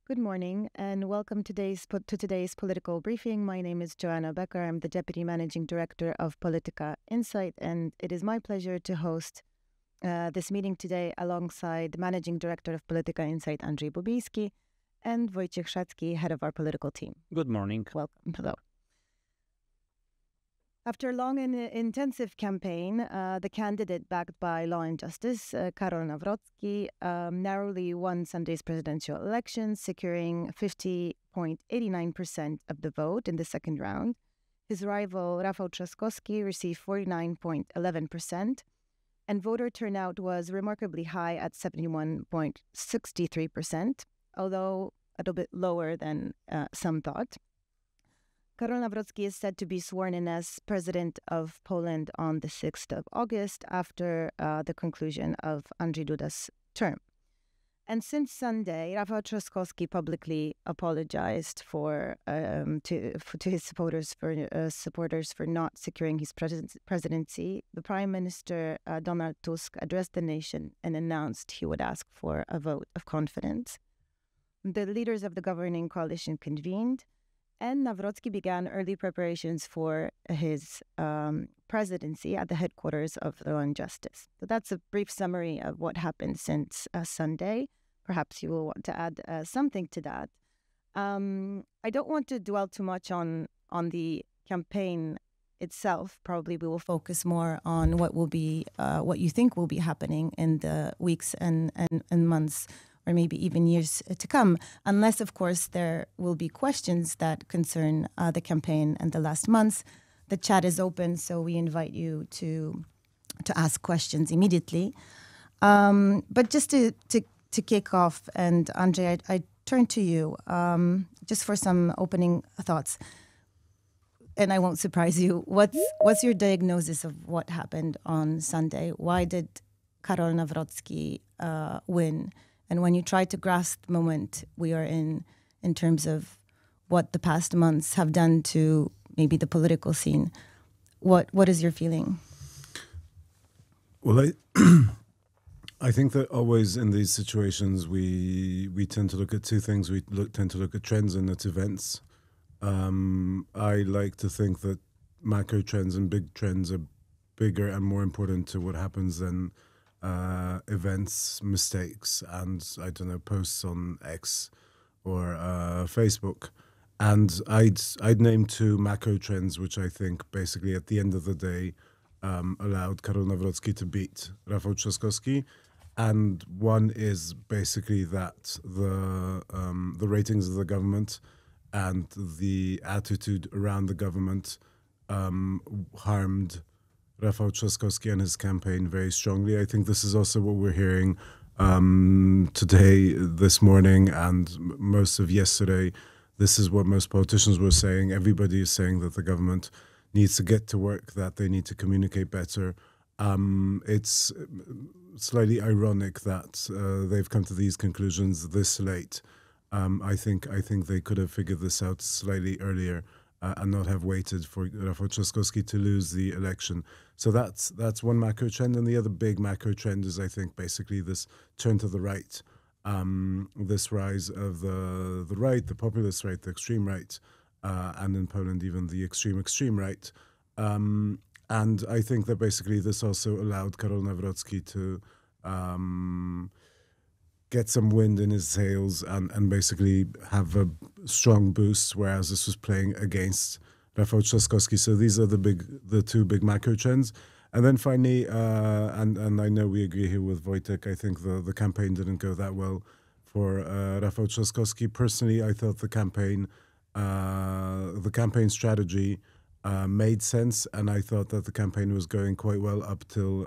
Good morning and welcome to today's political briefing. My name is Joanna Bekker. I'm the Deputy Managing Director of Polityka Insight, and it is my pleasure to host this meeting today alongside Managing Director of Polityka Insight, Andrzej Bobiński, and Wojciech Szacki, head of our political team. Good morning. Welcome. Hello. After a long and intensive campaign, the candidate backed by Law and Justice, Karol Nawrocki, narrowly won Sunday's presidential election, securing 50.89% of the vote in the second round. His rival, Rafał Trzaskowski, received 49.11%, and voter turnout was remarkably high at 71.63%, although a little bit lower than some thought. Karol Nawrocki is said to be sworn in as president of Poland on the 6th of August after the conclusion of Andrzej Duda's term. And since Sunday, Rafał Trzaskowski publicly apologized to his supporters for not securing his presidency. The Prime Minister Donald Tusk addressed the nation and announced he would ask for a vote of confidence. The leaders of the governing coalition convened, and Nawrocki began early preparations for his presidency at the headquarters of Law and Justice. So that's a brief summary of what happened since Sunday. Perhaps you will want to add something to that. I don't want to dwell too much on the campaign itself. Probably we will focus more on what you think will be happening in the weeks and months, or maybe even years to come, unless, of course, there will be questions that concern the campaign and the last months. The chat is open, so we invite you to ask questions immediately. But just to kick off, and Andrzej, I turn to you just for some opening thoughts. And I won't surprise you. What's your diagnosis of what happened on Sunday? Why did Karol Nawrocki win? And when you try to grasp the moment we are in terms of what the past months have done to maybe the political scene, what is your feeling? Well, I think that always in these situations we tend to look at two things. We tend to look at trends and at events. I like to think that macro trends and big trends are bigger and more important to what happens than events, mistakes, and posts on X or Facebook. And I'd name two macro trends which I think basically at the end of the day allowed Karol Nawrocki to beat Rafał Trzaskowski. And one is basically that the ratings of the government and the attitude around the government harmed Rafał Trzaskowski and his campaign very strongly. I think this is also what we're hearing today, this morning, and most of yesterday. This is what most politicians were saying. Everybody is saying that the government needs to get to work, that they need to communicate better. It's slightly ironic that they've come to these conclusions this late. I think they could have figured this out slightly earlier. And not have waited for Rafał Trzaskowski to lose the election. So that's one macro trend. And the other big macro trend is, I think, basically this turn to the right, this rise of the right, the populist right, the extreme right, and in Poland even the extreme right. And I think that basically this also allowed Karol Nawrocki to get some wind in his sails and basically have a strong boost, whereas this was playing against Rafał Trzaskowski. So these are the two big macro trends. And then finally, and I know we agree here with Wojciech, I think the campaign didn't go that well for Rafał Trzaskowski. Personally, I thought the campaign strategy made sense, and I thought that the campaign was going quite well up till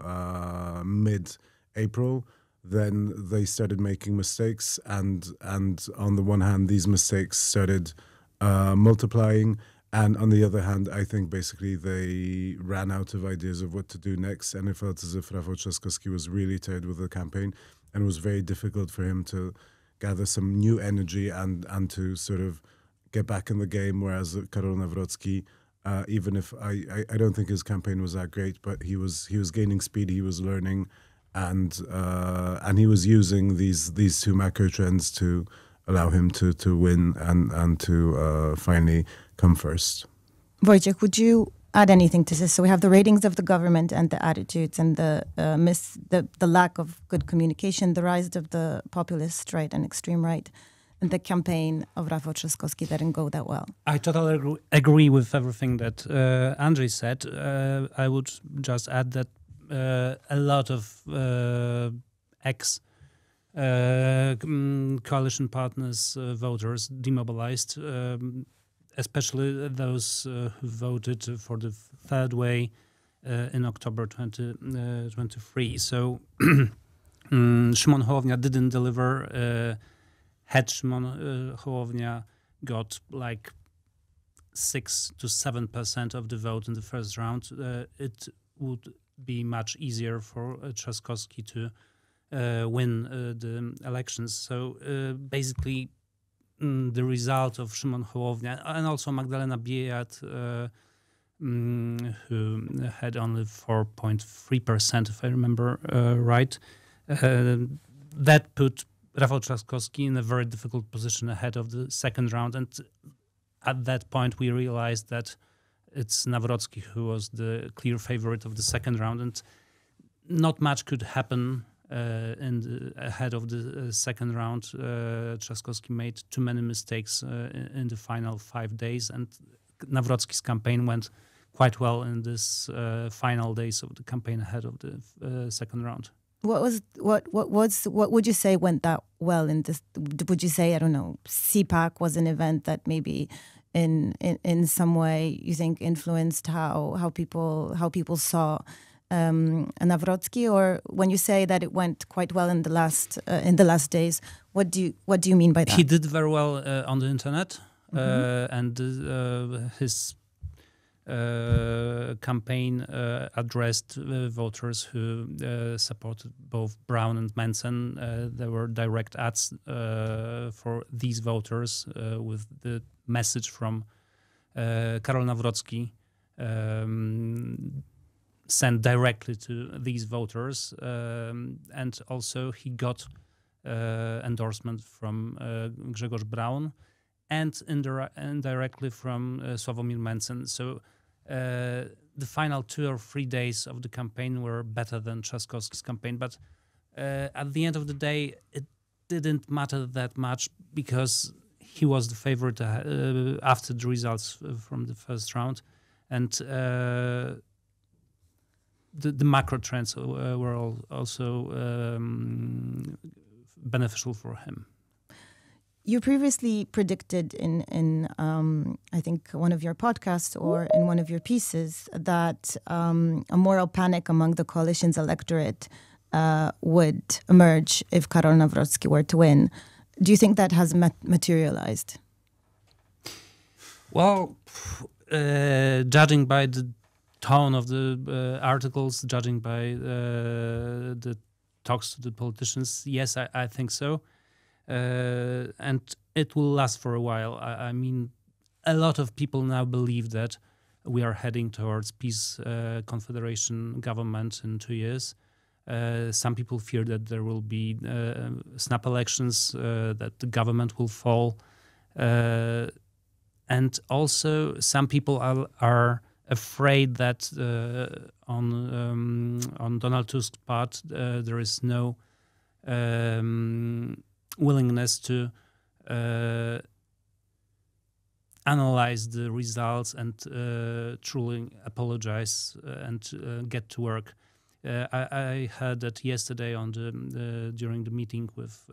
mid-April. Then they started making mistakes, and on the one hand, these mistakes started multiplying, and on the other hand, I think basically they ran out of ideas of what to do next, and it felt as if Rafał Trzaskowski was really tired with the campaign, and it was very difficult for him to gather some new energy and to sort of get back in the game, whereas Karol Nawrocki, even if I don't think his campaign was that great, but he was gaining speed, he was learning, and he was using these two macro trends to allow him to win and to finally come first. Wojciech, would you add anything to this? So we have the ratings of the government and the attitudes and the lack of good communication, the rise of the populist right and extreme right, and the campaign of Rafał Trzaskowski that didn't go that well. I totally agree with everything that Andrzej said. I would just add that a lot of ex coalition partners, voters, demobilized, especially those who voted for the third way in October 2023. So Szymon Hołownia didn't deliver. Had Szymon Hołownia got like 6 to 7% of the vote in the first round, it would be much easier for Trzaskowski to win the elections. So basically, the result of Szymon Hołownia and also Magdalena Biejat, who had only 4.3%, if I remember right, that put Rafał Trzaskowski in a very difficult position ahead of the second round. And at that point, we realized that it's Nawrocki who was the clear favorite of the second round, and not much could happen ahead of the second round. Trzaskowski made too many mistakes in the final 5 days, and Nawrocki's campaign went quite well in this final days of the campaign ahead of the second round. What would you say went that well in this? Would you say, I don't know, CPAC was an event that maybe in some way you think influenced how people saw Nawrocki? Or when you say that it went quite well in the last days, what do you mean by that? He did very well on the internet, and his campaign addressed voters who supported both Braun and Mensen. There were direct ads for these voters with the message from Karol Nawrocki sent directly to these voters, and also he got endorsement from Grzegorz Braun and indirectly from Sławomir Mensen. So the final 2 or 3 days of the campaign were better than Trzaskowski's campaign, but at the end of the day, it didn't matter that much because he was the favorite after the results from the first round, and the macro trends were also beneficial for him. You previously predicted in I think one of your podcasts or in one of your pieces that a moral panic among the coalition's electorate would emerge if Karol Nawrocki were to win. Do you think that has materialized? Well, judging by the tone of the articles, judging by the talks to the politicians, yes, I think so. And it will last for a while. I mean, a lot of people now believe that we are heading towards peace confederation government in 2 years. Some people fear that there will be snap elections, that the government will fall. And also some people are afraid that on Donald Tusk's part, there is no willingness to analyze the results and truly apologize and get to work. I heard that yesterday during the meeting with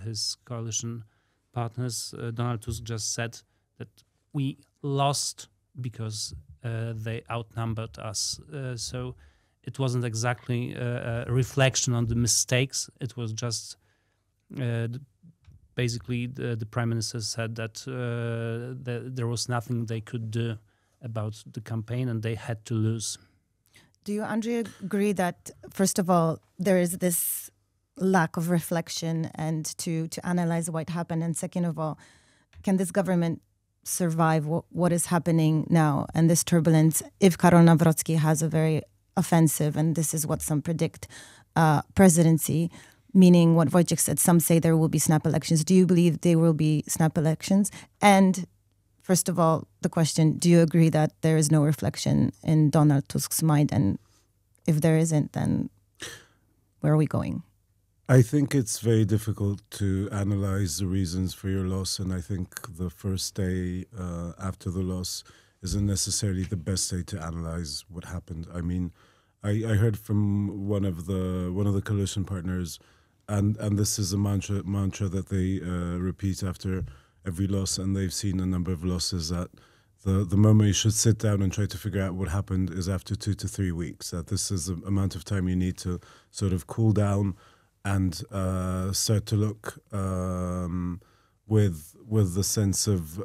his coalition partners, Donald Tusk just said that we lost because they outnumbered us. So it wasn't exactly a reflection on the mistakes. It was just basically the prime minister said that there was nothing they could do about the campaign and they had to lose. Do you, Andrzej, agree that, first of all, there is this lack of reflection and to analyze what happened? And second of all, can this government survive what is happening now and this turbulence if Karol Nawrocki has a very offensive, and this is what some predict, presidency? meaning what Wojciech said, some say there will be snap elections. Do you believe there will be snap elections? And first of all, the question, do you agree that there is no reflection in Donald Tusk's mind? And if there isn't, then where are we going? I think it's very difficult to analyze the reasons for your loss. And I think the first day after the loss isn't necessarily the best day to analyze what happened. I mean, I heard from one of the coalition partners, and this is a mantra that they repeat after every loss, and they've seen a number of losses, that the moment you should sit down and try to figure out what happened is after 2 to 3 weeks, that this is the amount of time you need to sort of cool down and start to look with the sense of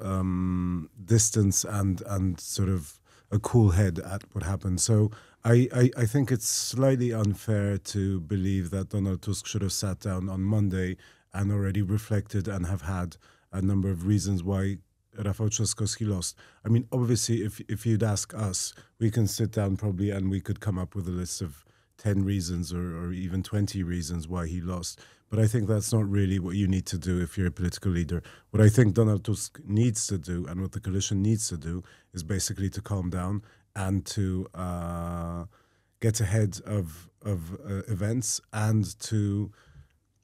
distance and sort of a cool head at what happened. So I think it's slightly unfair to believe that Donald Tusk should have sat down on Monday and already reflected and have had a number of reasons why Rafał Trzaskowski lost. I mean, obviously, if you'd ask us, we can sit down probably and we could come up with a list of 10 reasons or even 20 reasons why he lost. But I think that's not really what you need to do if you're a political leader. What I think Donald Tusk needs to do, and what the coalition needs to do, is basically to calm down and to get ahead of events and to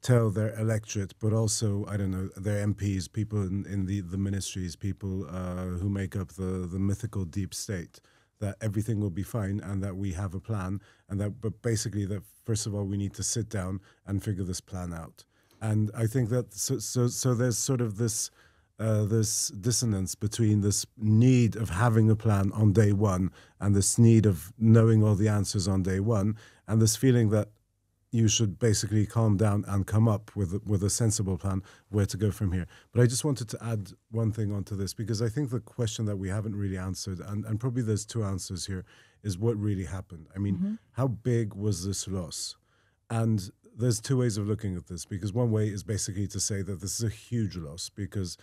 tell their electorate, but also, I don't know, their MPs, people in the ministries, people who make up the mythical deep state, that everything will be fine and that we have a plan, and but basically that first of all we need to sit down and figure this plan out. And I think that so there's sort of this dissonance between this need of having a plan on day one and this need of knowing all the answers on day one, and this feeling that you should basically calm down and come up with a sensible plan where to go from here. But I just wanted to add one thing onto this, because I think the question that we haven't really answered, and probably there's two answers here, is what really happened. I mean, how big was this loss? And there's two ways of looking at this, because one way is basically to say that this is a huge loss, because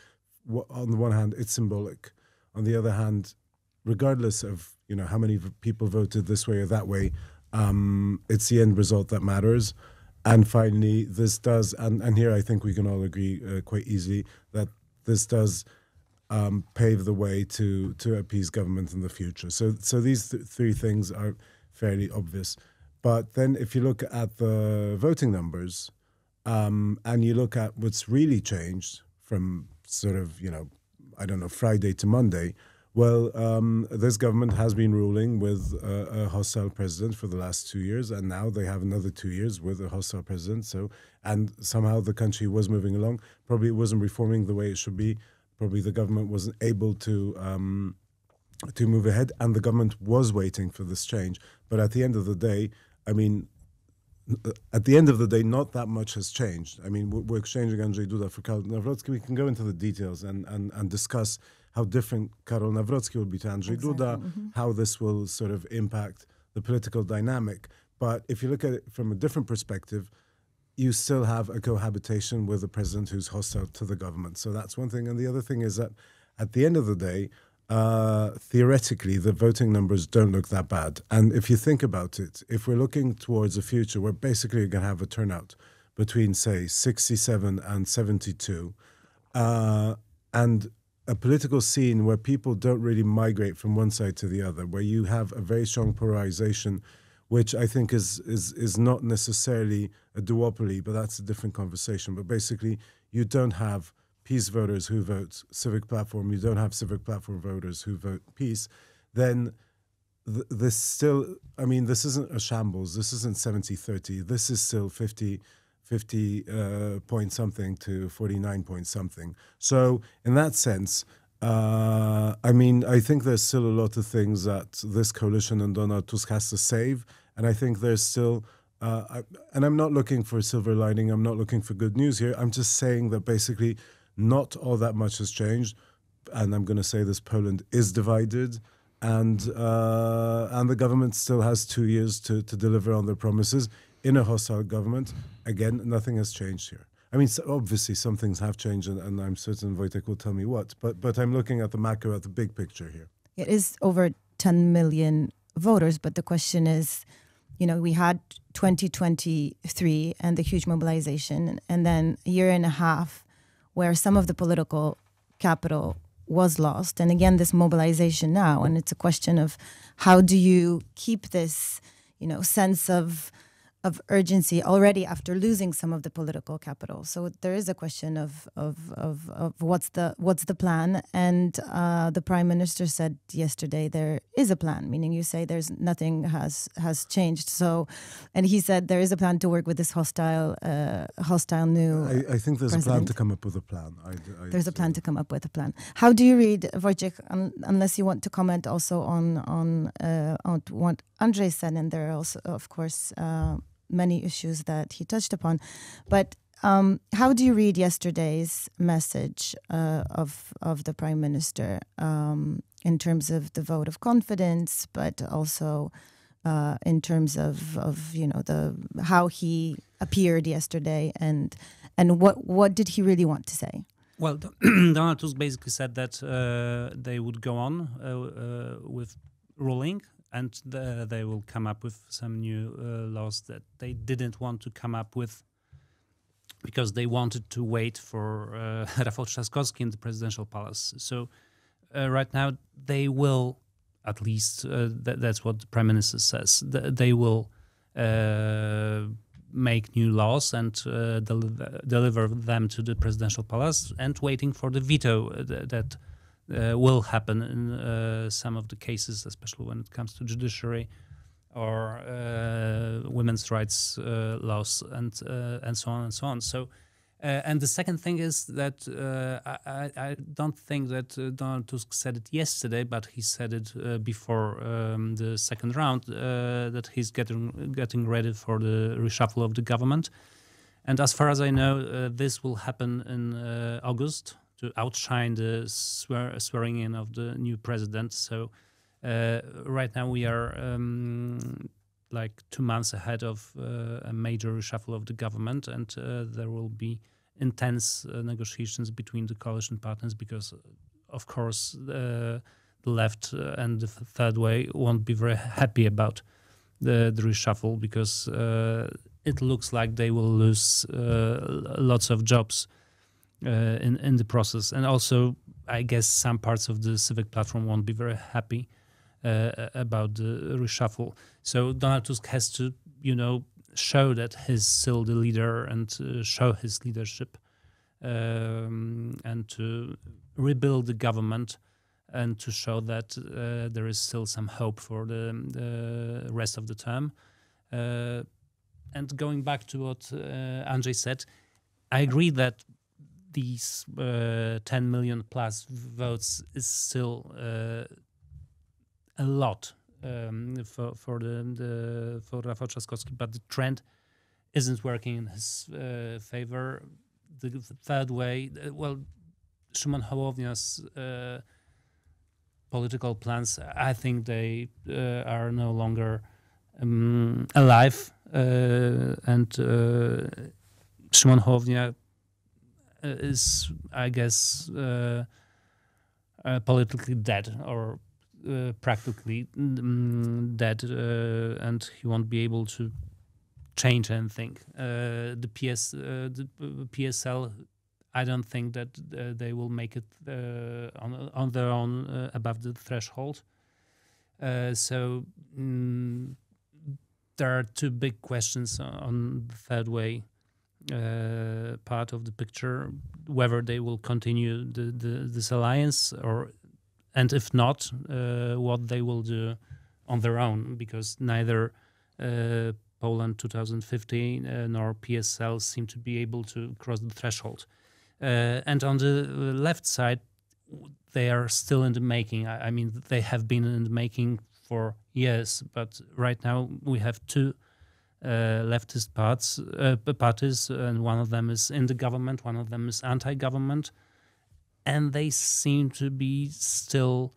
on the one hand, it's symbolic. On the other hand, regardless of how many people voted this way or that way, it's the end result that matters. And finally, this does, and here I think we can all agree quite easily, that this does pave the way to appease government in the future. So these three things are fairly obvious. But then if you look at the voting numbers, and you look at what's really changed from sort of, I don't know, Friday to Monday, well, this government has been ruling with a hostile president for the last 2 years, and now they have another 2 years with a hostile president. So, and somehow the country was moving along. Probably it wasn't reforming the way it should be. Probably the government wasn't able to move ahead, and the government was waiting for this change. But at the end of the day, I mean, not that much has changed. I mean, we're exchanging Andrzej Duda for Karol Nawrocki. We can go into the details and discuss how different Karol Nawrocki will be to Andrzej Duda, how this will sort of impact the political dynamic. But if you look at it from a different perspective, you still have a cohabitation with a president who's hostile to the government. So that's one thing. And the other thing is that at the end of the day, theoretically, the voting numbers don't look that bad. And if you think about it, if we're looking towards a future where basically you're going to have a turnout between, say, 67 and 72, and a political scene where people don't really migrate from one side to the other, where you have a very strong polarization, which I think is not necessarily a duopoly, but that's a different conversation. But basically, you don't have peace voters who vote civic platform, you don't have civic platform voters who vote peace, then this still, I mean, this isn't a shambles, this isn't 70-30, this is still 50 point something to 49 point something. So in that sense, I mean, I think there's still a lot of things that this coalition and Donald Tusk has to save. And I think there's still, and I'm not looking for a silver lining, I'm not looking for good news here. I'm just saying that basically not all that much has changed. And I'm going to say this, Poland is divided. And the government still has 2 years to deliver on their promises in a hostile government. Again, nothing has changed here. I mean, so obviously some things have changed, and I'm certain Wojciech will tell me what. But I'm looking at the macro, at the big picture here. It is over 10 million voters, but the question is, we had 2023 and the huge mobilization, and then a year and a half where some of the political capital was lost. And again, this mobilization now, and it's a question of how do you keep this, sense of urgency already after losing some of the political capital. So there is a question of what's the plan. And the Prime Minister said yesterday there is a plan, meaning you say there's nothing has changed. So, and he said there is a plan to work with this hostile new. I think there's president. a plan to come up with a plan. There's a plan to come up with a plan. How do you read, Wojciech? Unless you want to comment also on what Andrzej said, and there are also, of course, many issues that he touched upon. But how do you read yesterday's message of the Prime Minister in terms of the vote of confidence, but also in terms of how he appeared yesterday, and what did he really want to say? Well, Donald Tusk basically said that they would go on with ruling, and they will come up with some new laws that they didn't want to come up with because they wanted to wait for Rafał Trzaskowski in the presidential palace. So right now they will, at least that's what the Prime Minister says, they will make new laws and deliver them to the presidential palace, and waiting for the veto that will happen in some of the cases, especially when it comes to judiciary or women's rights laws and so on and so on. So, and the second thing is that I don't think that Donald Tusk said it yesterday, but he said it before the second round, that he's getting ready for the reshuffle of the government. And as far as I know, this will happen in August, to outshine the swearing in of the new president. So right now we are like 2 months ahead of a major reshuffle of the government, and there will be intense negotiations between the coalition partners because, of course, the left and the third way won't be very happy about the reshuffle because it looks like they will lose lots of jobs in the process. And also, I guess some parts of the civic platform won't be very happy about the reshuffle. So Donald Tusk has to, show that he's still the leader and show his leadership and to rebuild the government and to show that there is still some hope for the rest of the term. And going back to what Andrzej said, I agree that these 10 million plus votes is still a lot for Rafał Trzaskowski, but the trend isn't working in his favor. The third way, Szymon Hołownia's political plans, I think they are no longer alive, and Szymon Hołownia is, I guess, politically dead or practically dead, and he won't be able to change anything. The PSL, I don't think that they will make it on their own above the threshold. So there are two big questions on the third way part of the picture, whether they will continue this alliance, and if not, what they will do on their own, because neither Poland 2050 nor PSL seem to be able to cross the threshold. And on the left side, they are still in the making. I mean, they have been in the making for years, but right now we have two leftist parties, and one of them is in the government, one of them is anti-government, and they seem to be still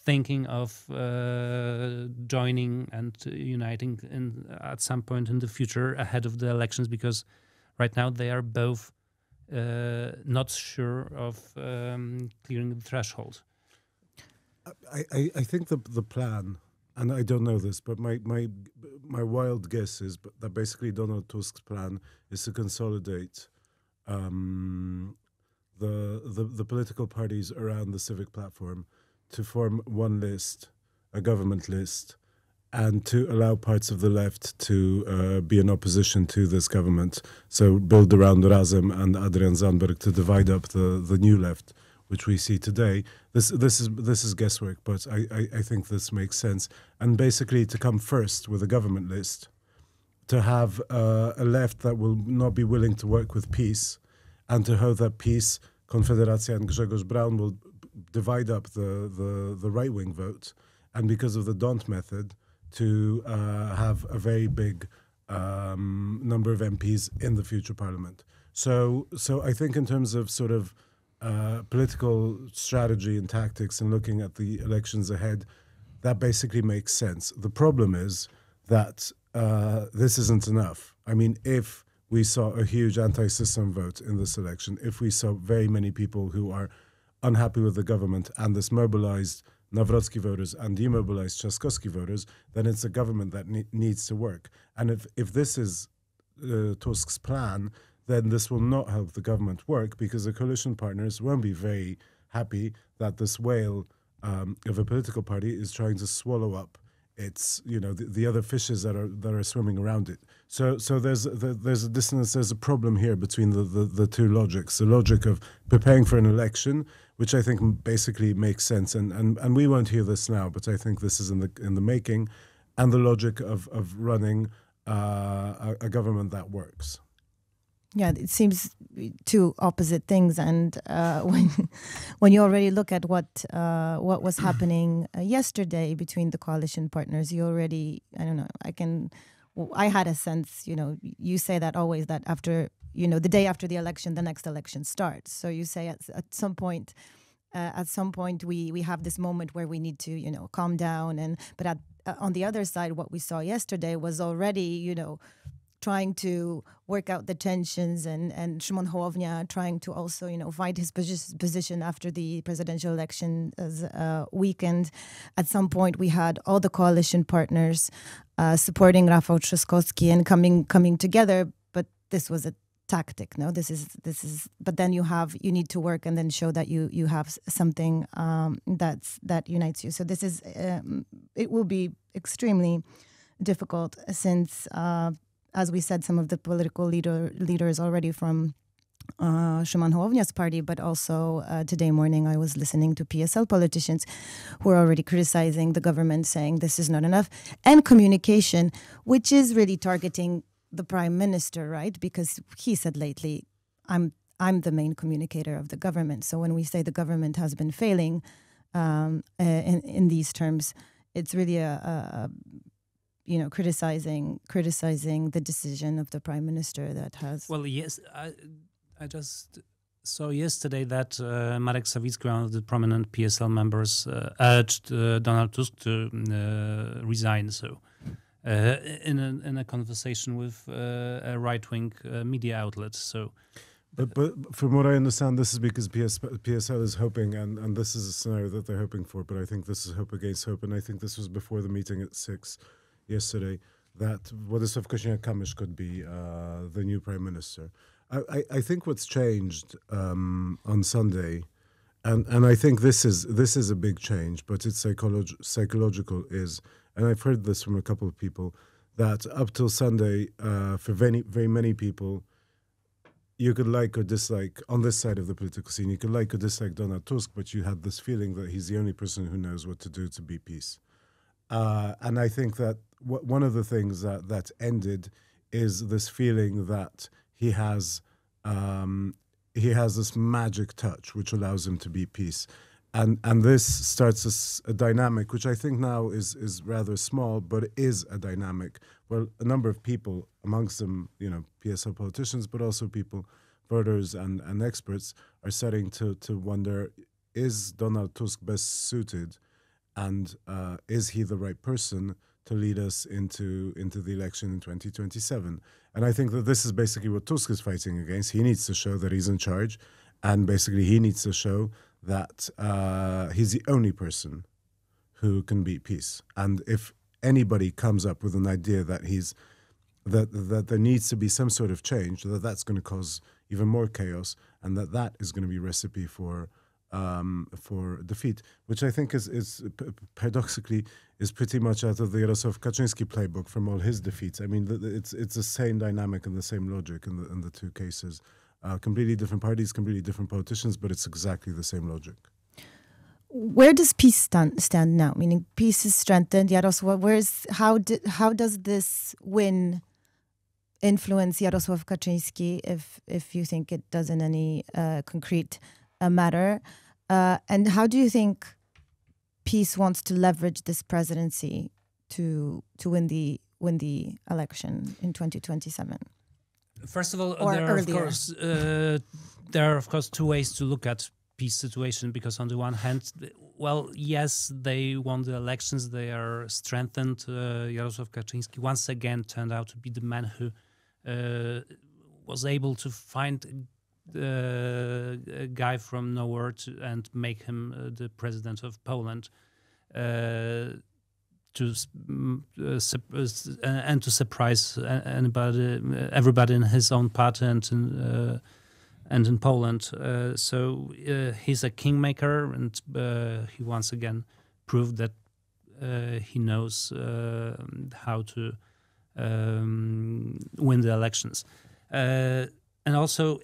thinking of joining and uniting at some point in the future ahead of the elections, because right now they are both not sure of clearing the threshold. I think the plan and I don't know this, but my wild guess is that basically Donald Tusk's plan is to consolidate the political parties around the civic platform to form one list, a government list, and to allow parts of the left to be in opposition to this government. So build around Razem and Adrian Zandberg to divide up the new left, which we see today. This is guesswork, but I think this makes sense. And basically to come first with a government list, to have a left that will not be willing to work with PiS, and to hope that PiS, Konfederacja and Grzegorz Braun will divide up the right-wing vote, and because of the D'Hondt method, to have a very big number of MPs in the future parliament. So I think in terms of sort of political strategy and tactics and looking at the elections ahead, that basically makes sense. The problem is that this isn't enough. I mean, if we saw a huge anti-system vote in this election, if we saw very many people who are unhappy with the government and this mobilized Nawrocki voters and demobilized Trzaskowski voters, then it's a government that needs to work. And if this is Tusk's plan, then this will not help the government work, because the coalition partners won't be very happy that this whale of a political party is trying to swallow up its, the other fishes that are swimming around it. So there's a dissonance, there's a problem here between the two logics. The logic of preparing for an election, which I think basically makes sense, and we won't hear this now, but I think this is in the making, and the logic of running a government that works. Yeah, it seems two opposite things, and when you already look at what was happening yesterday between the coalition partners, you already, I don't know, I had a sense, you say that always, that after, the day after the election, the next election starts. So you say at some point we have this moment where we need to, calm down, but on the other side, what we saw yesterday was already, trying to work out the tensions, and Szymon Hołownia trying to also, fight his position after the presidential election weekend. At some point, we had all the coalition partners supporting Rafał Trzaskowski and coming together, but this was a tactic. No, this is. But then you need to work and then show that you have something that unites you. So this is. It will be extremely difficult, since. As we said, some of the political leaders already from Szymon Hołownia's party, but also today morning I was listening to PSL politicians who are already criticizing the government, saying this is not enough, and communication, which is really targeting the prime minister, right? Because he said lately, I'm the main communicator of the government. So when we say the government has been failing in these terms, it's really criticizing the decision of the prime minister that has. Well, yes, I just saw yesterday that Marek Sawicki, one of the prominent PSL members, urged Donald Tusk to resign. So, in a conversation with a right-wing media outlet. So. But from what I understand, this is because PSL is hoping, and this is a scenario that they're hoping for, but I think this is hope against hope, and I think this was before the meeting at 6 yesterday, that Władysław Kosiniak-Kamysz could be the new prime minister. I think what's changed on Sunday, and I think this is a big change, but it's psychological, and I've heard this from a couple of people, that up till Sunday, for very, very many people, you could like or dislike, on this side of the political scene, you could like or dislike Donald Tusk, but you had this feeling that he's the only person who knows what to do to be peace. And I think that one of the things that ended is this feeling that he has this magic touch which allows him to be peace. And this starts a dynamic which I think now is rather small, but it is a dynamic where a number of people, amongst them, PSL politicians, but also people, voters and experts, are starting to wonder, is Donald Tusk best suited, and is he the right person to lead us into the election in 2027? And I think that this is basically what Tusk is fighting against. He needs to show that he's in charge, and basically he needs to show that he's the only person who can beat PiS. And if anybody comes up with an idea that that there needs to be some sort of change, that's going to cause even more chaos, and that is going to be a recipe for defeat, which I think is paradoxically is pretty much out of the Jarosław Kaczyński playbook from all his defeats. I mean, it's the same dynamic and the same logic in the two cases. Completely different parties, completely different politicians, but it's exactly the same logic. Where does PiS stand now? Meaning PiS is strengthened. Jarosław, how does this win influence Jarosław Kaczyński, if you think it does in any concrete matter? And how do you think PiS wants to leverage this presidency to win the election in 2027? First of all, Or there are of course two ways to look at PiS situation, because on the one hand, well, yes, they won the elections, they are strengthened. Jarosław Kaczyński once again turned out to be the man who was able to find a guy from nowhere and make him the president of Poland, and to surprise everybody in his own party and in Poland. So he's a kingmaker, and he once again proved that he knows how to win the elections. And also,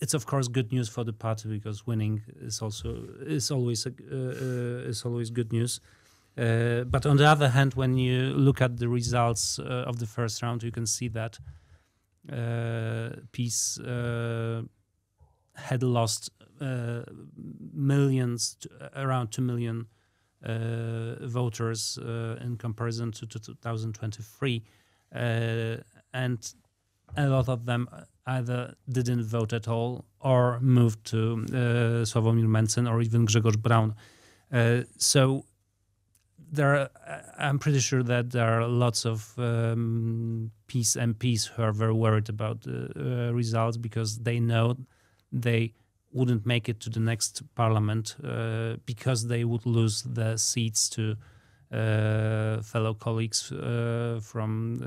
it's of course good news for the party, because winning is always good news. But on the other hand, when you look at the results of the first round, you can see that PiS had lost millions, around 2 million voters in comparison to 2023, and a lot of them either didn't vote at all or moved to Sławomir Mencen or even Grzegorz Braun. So I'm pretty sure that there are lots of PiS MPs who are very worried about the results, because they know they wouldn't make it to the next parliament because they would lose the seats to fellow colleagues from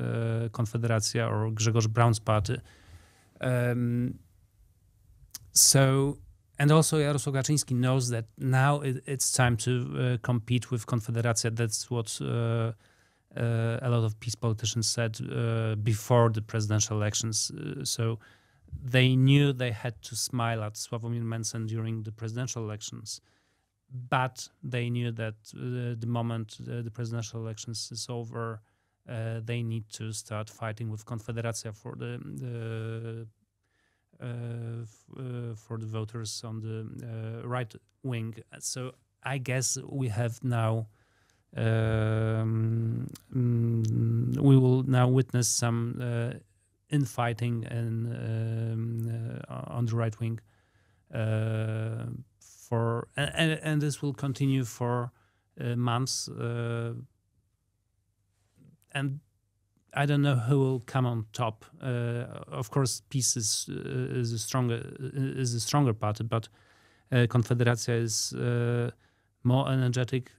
Konfederacja or Grzegorz Braun's party. And also Jarosław Kaczyński knows that now it's time to compete with Konfederacja. That's what a lot of PiS politicians said before the presidential elections. So they knew they had to smile at Sławomir Mencen during the presidential elections, but they knew that the moment the presidential elections is over, they need to start fighting with Konfederacja for the voters on the right wing. So I guess we have now we will now witness some infighting on the right wing and this will continue for months, and I don't know who will come on top. Of course, PiS is a stronger party, but Konfederacja is more energetic,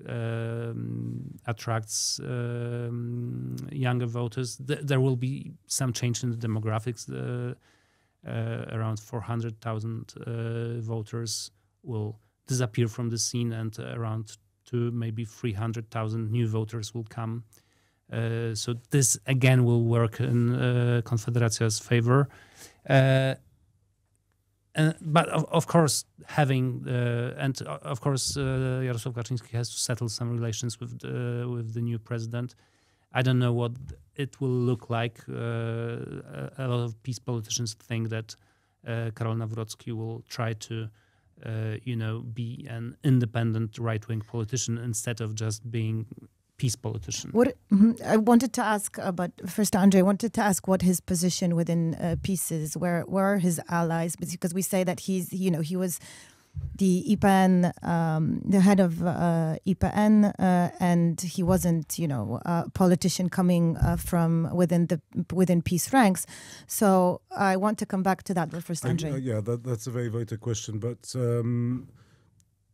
attracts younger voters. There will be some change in the demographics. Around 400,000 voters will disappear from the scene, and around maybe 300,000 new voters will come. So this again will work in Konfederacja's favor. But of course, Jarosław Kaczyński has to settle some relations with the new president. I don't know what it will look like. A lot of PiS politicians think that Karol Nawrocki will try to, be an independent right-wing politician instead of just being PiS politician. I wanted to ask about, first, Andrzej, I wanted to ask what his position within PiS is. Where are his allies? Because we say that he was the IPN, the head of IPN, and he wasn't, a politician coming from within PiS ranks. So I want to come back to that, but first, Andrzej. Yeah, that's a very vital question. But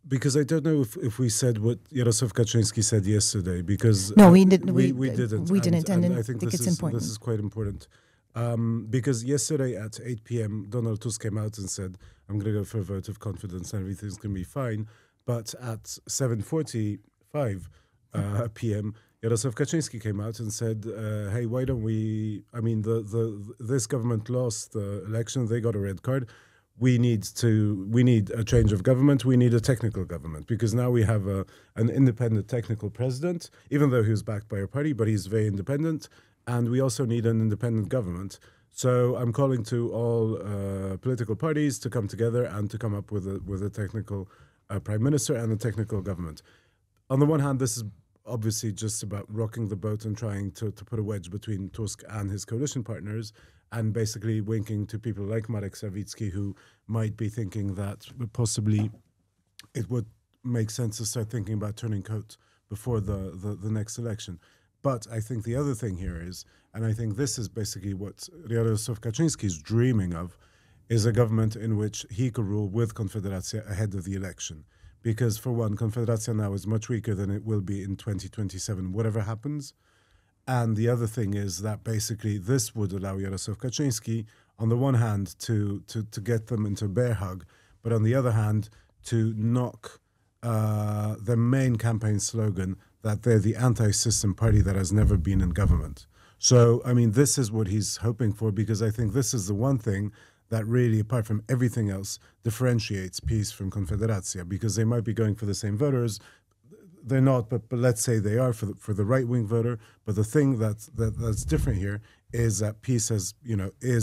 Because I don't know if we said what Jarosław Kaczyński said yesterday. Because no, we didn't. We didn't. And I think it's important. This is quite important. Because yesterday at 8 p.m., Donald Tusk came out and said, "I'm going to go for a vote of confidence, and everything's going to be fine." But at 7:45 p.m., Jarosław Kaczyński came out and said, "Hey, why don't we? I mean, this government lost the election; they got a red card. We need a change of government. We need a technical government because now we have an independent technical president, even though he was backed by a party, but he's very independent, and we also need an independent government. So I'm calling to all political parties to come together and to come up with a technical prime minister and a technical government. On the one hand, this is obviously just about rocking the boat and trying to put a wedge between Tusk and his coalition partners, and basically winking to people like Marek Sawicki, who might be thinking that possibly it would make sense to start thinking about turning coat before the next election. But I think the other thing here is, and I think this is basically what Jarosław Kaczyński is dreaming of, is a government in which he could rule with Konfederacja ahead of the election. Because for one, Konfederacja now is much weaker than it will be in 2027, whatever happens. And the other thing is that basically this would allow Jarosław Kaczyński, on the one hand, to get them into a bear hug, but on the other hand, to knock their main campaign slogan that they're the anti-system party that has never been in government. So, I mean, this is what he's hoping for, because I think this is the one thing that really, apart from everything else, differentiates PiS from Konfederacja, because they might be going for the same voters. They're not, but let's say they are for the right-wing voter. But the thing that's different here is that PiS is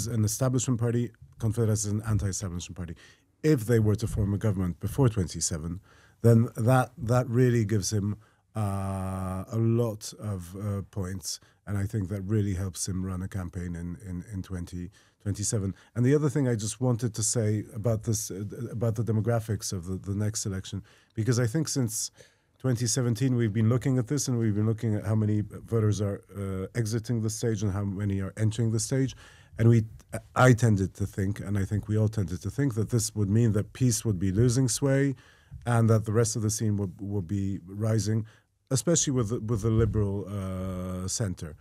an establishment party, Konfederacja is an anti-establishment party. If they were to form a government before 27, then that really gives him a lot of points, and I think that really helps him run a campaign in 2027. And the other thing I just wanted to say about this, about the demographics of the next election, because I think since 2017 we've been looking at this, and we've been looking at how many voters are exiting the stage and how many are entering the stage. And I tended to think, and I think we all tended to think, that this would mean that PiS would be losing sway and that the rest of the scene would be rising, especially with the liberal center.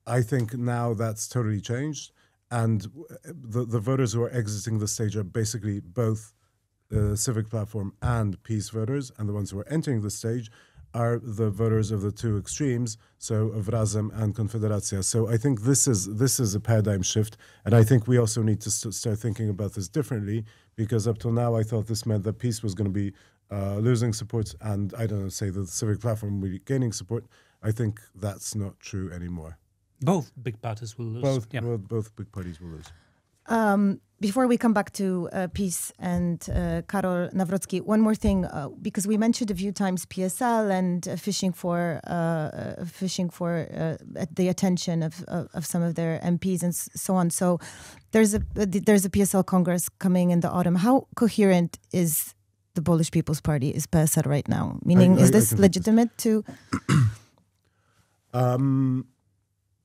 I think now that's totally changed, and the voters who are exiting the stage are basically both Civic Platform and PiS voters, and the ones who are entering the stage are the voters of the two extremes, so of Razem and Konfederacja. So I think this is a paradigm shift, and I think we also need to start thinking about this differently, because up till now I thought this meant that PiS was going to be losing support, and I don't know, say that the Civic Platform will be gaining support. I think that's not true anymore. Both big parties will lose. Both big parties will lose. Before we come back to PiS and Karol Nawrocki, one more thing, because we mentioned a few times PSL and fishing for the attention of some of their MPs and so on. So there's a PSL Congress coming in the autumn. How coherent is the Polish People's Party, is PSL right now? Meaning, is this legitimate to?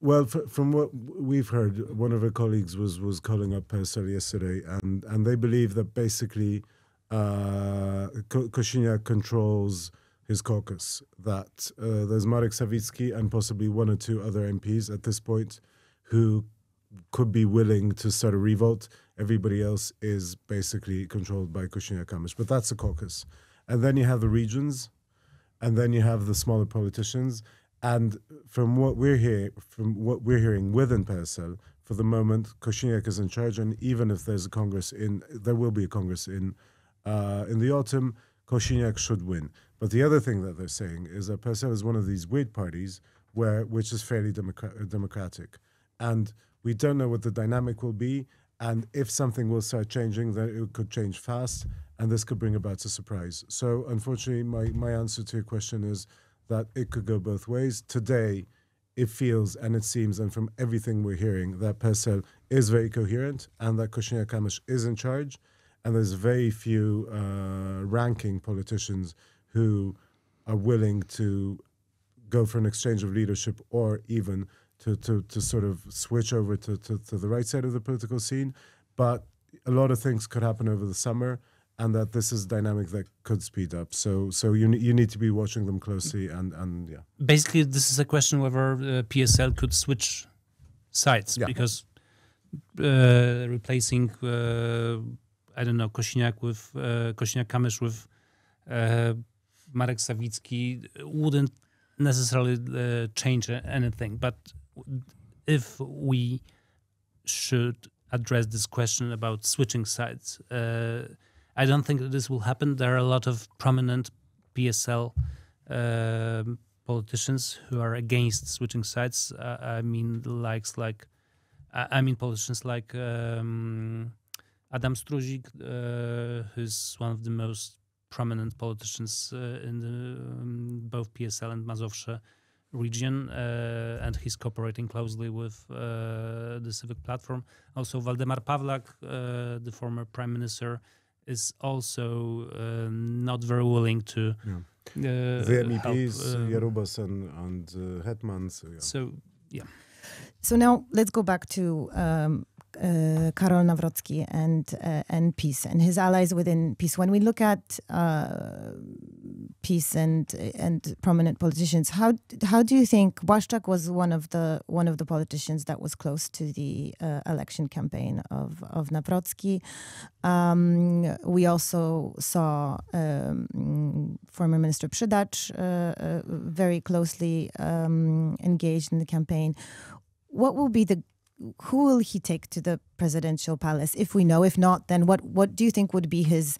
Well, from what we've heard, one of our colleagues was calling up PSL yesterday, and they believe that basically Kosiniak controls his caucus, that there's Marek Sawicki and possibly one or two other MPs at this point who could be willing to start a revolt. Everybody else is basically controlled by Kosiniak-Kamysz, but that's a caucus. And then you have the regions, and then you have the smaller politicians. And from what we're hearing within PSL, for the moment, Kosiniak is in charge, and even if there's a Congress there will be a Congress in the autumn, Kosiniak should win. But the other thing that they're saying is that PSL is one of these weird parties which is fairly democratic, and we don't know what the dynamic will be, and if something will start changing, then it could change fast, and this could bring about a surprise. So, unfortunately, my answer to your question is that it could go both ways. Today, it feels and it seems, and from everything we're hearing, that PSL is very coherent and that Kosiniak-Kamysz is in charge, and there's very few ranking politicians who are willing to go for an exchange of leadership or even to sort of switch over to the right side of the political scene. But a lot of things could happen over the summer, and that this is dynamic that could speed up. So you need to be watching them closely, and yeah. Basically, this is a question whether PSL could switch sides, because replacing I don't know, Kosiniak-Kamysz with Marek Sawicki wouldn't necessarily change anything. But if we should address this question about switching sides, I don't think that this will happen. There are a lot of prominent PSL politicians who are against switching sides. I mean politicians like Adam Struzik, who's one of the most prominent politicians in both PSL and Mazowsze region, and he's cooperating closely with the Civic Platform. Also, Waldemar Pawlak, the former prime minister, is also not very willing to the MEPs, Jarubas and Hetman. So now let's go back to Karol Nawrocki and PiS and his allies within PiS. When we look at PiS and prominent politicians, how do you think Błaszczak was one of the politicians that was close to the election campaign of Nawrocki? We also saw former Minister Przydacz very closely engaged in the campaign. What will be who will he take to the presidential palace, if we know? If not, then what do you think would be his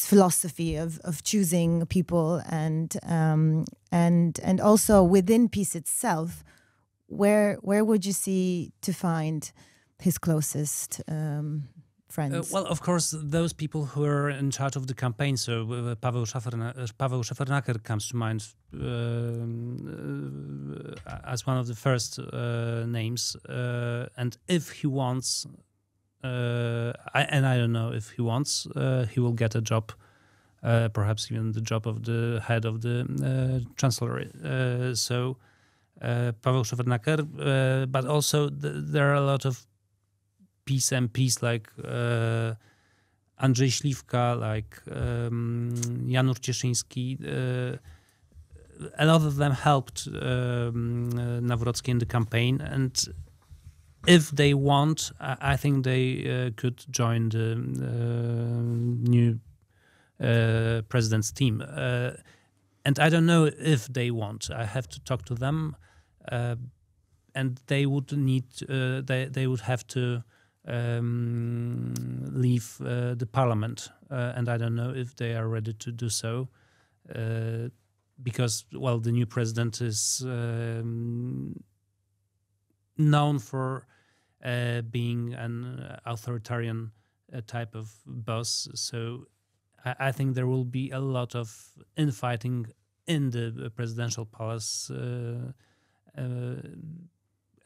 philosophy of choosing people, and also within PiS itself, where would you see to find his closest friends? Well, of course, those people who are in charge of the campaign. So Paweł Szefernaker comes to mind as one of the first names. And if he wants, I don't know if he wants, he will get a job, perhaps even the job of the head of the chancellery. So Paweł Szefernaker, but also there are a lot of PiS MPs like Andrzej Śliwka, like Janusz Cieszyński. A lot of them helped Nawrocki in the campaign, and if they want, I think they could join the new president's team. And I don't know if they want. I have to talk to them, and they would need. They would have to leave the parliament, and I don't know if they are ready to do so, because, well, the new president is known for being an authoritarian type of boss. So I think there will be a lot of infighting in the presidential palace,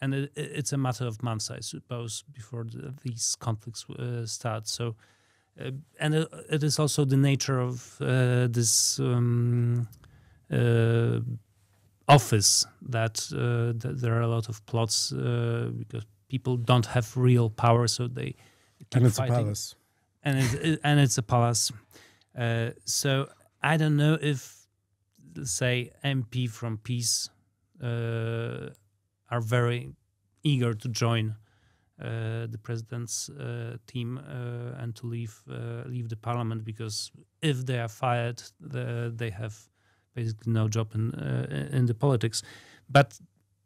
and it's a matter of months, I suppose, before these conflicts start. So, and it is also the nature of this office that there are a lot of plots because people don't have real power, so they keep fighting. A palace. And it's a palace. So I don't know if, say, MP from PiS are very eager to join the president's team and to leave the parliament, because if they are fired, they have basically no job in the politics. But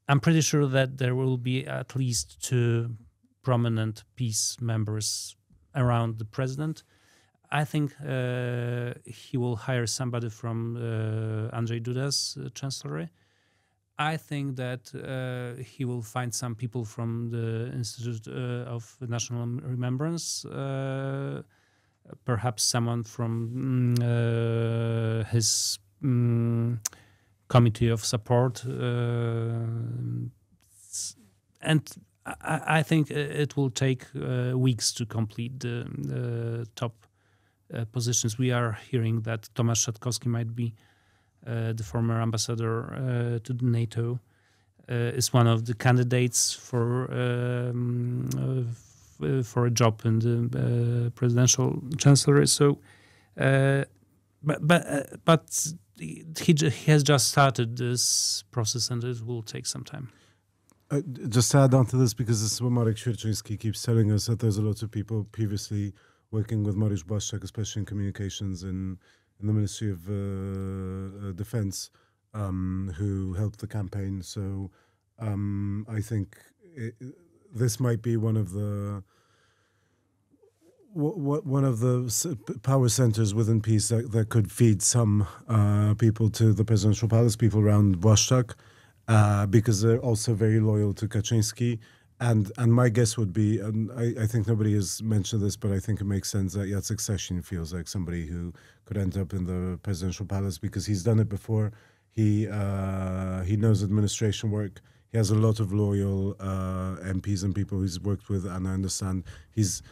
I'm pretty sure that there will be at least 2 prominent PiS members around the president. I think he will hire somebody from Andrzej Duda's chancellery. I think that he will find some people from the Institute of National Remembrance, perhaps someone from his committee of support, and I think it will take weeks to complete the top positions. We are hearing that Tomasz Szatkowski might be the former ambassador to the NATO, is one of the candidates for for a job in the presidential chancellery. So, but he has just started this process, and it will take some time. Just to add on to this, because this is what Marek Świerczyński keeps telling us, that there's a lot of people previously working with Mariusz Błaszczak, especially in communications in the Ministry of Defense, who helped the campaign. So I think this might be one of the power centers within peace that could feed some people to the presidential palace, people around Błaszczak, because they're also very loyal to Kaczyński. And my guess would be, and I think nobody has mentioned this, but I think it makes sense that Jacek Sasin feels like somebody who could end up in the presidential palace, because he's done it before. He knows administration work. He has a lot of loyal MPs and people he's worked with, and I understand he's,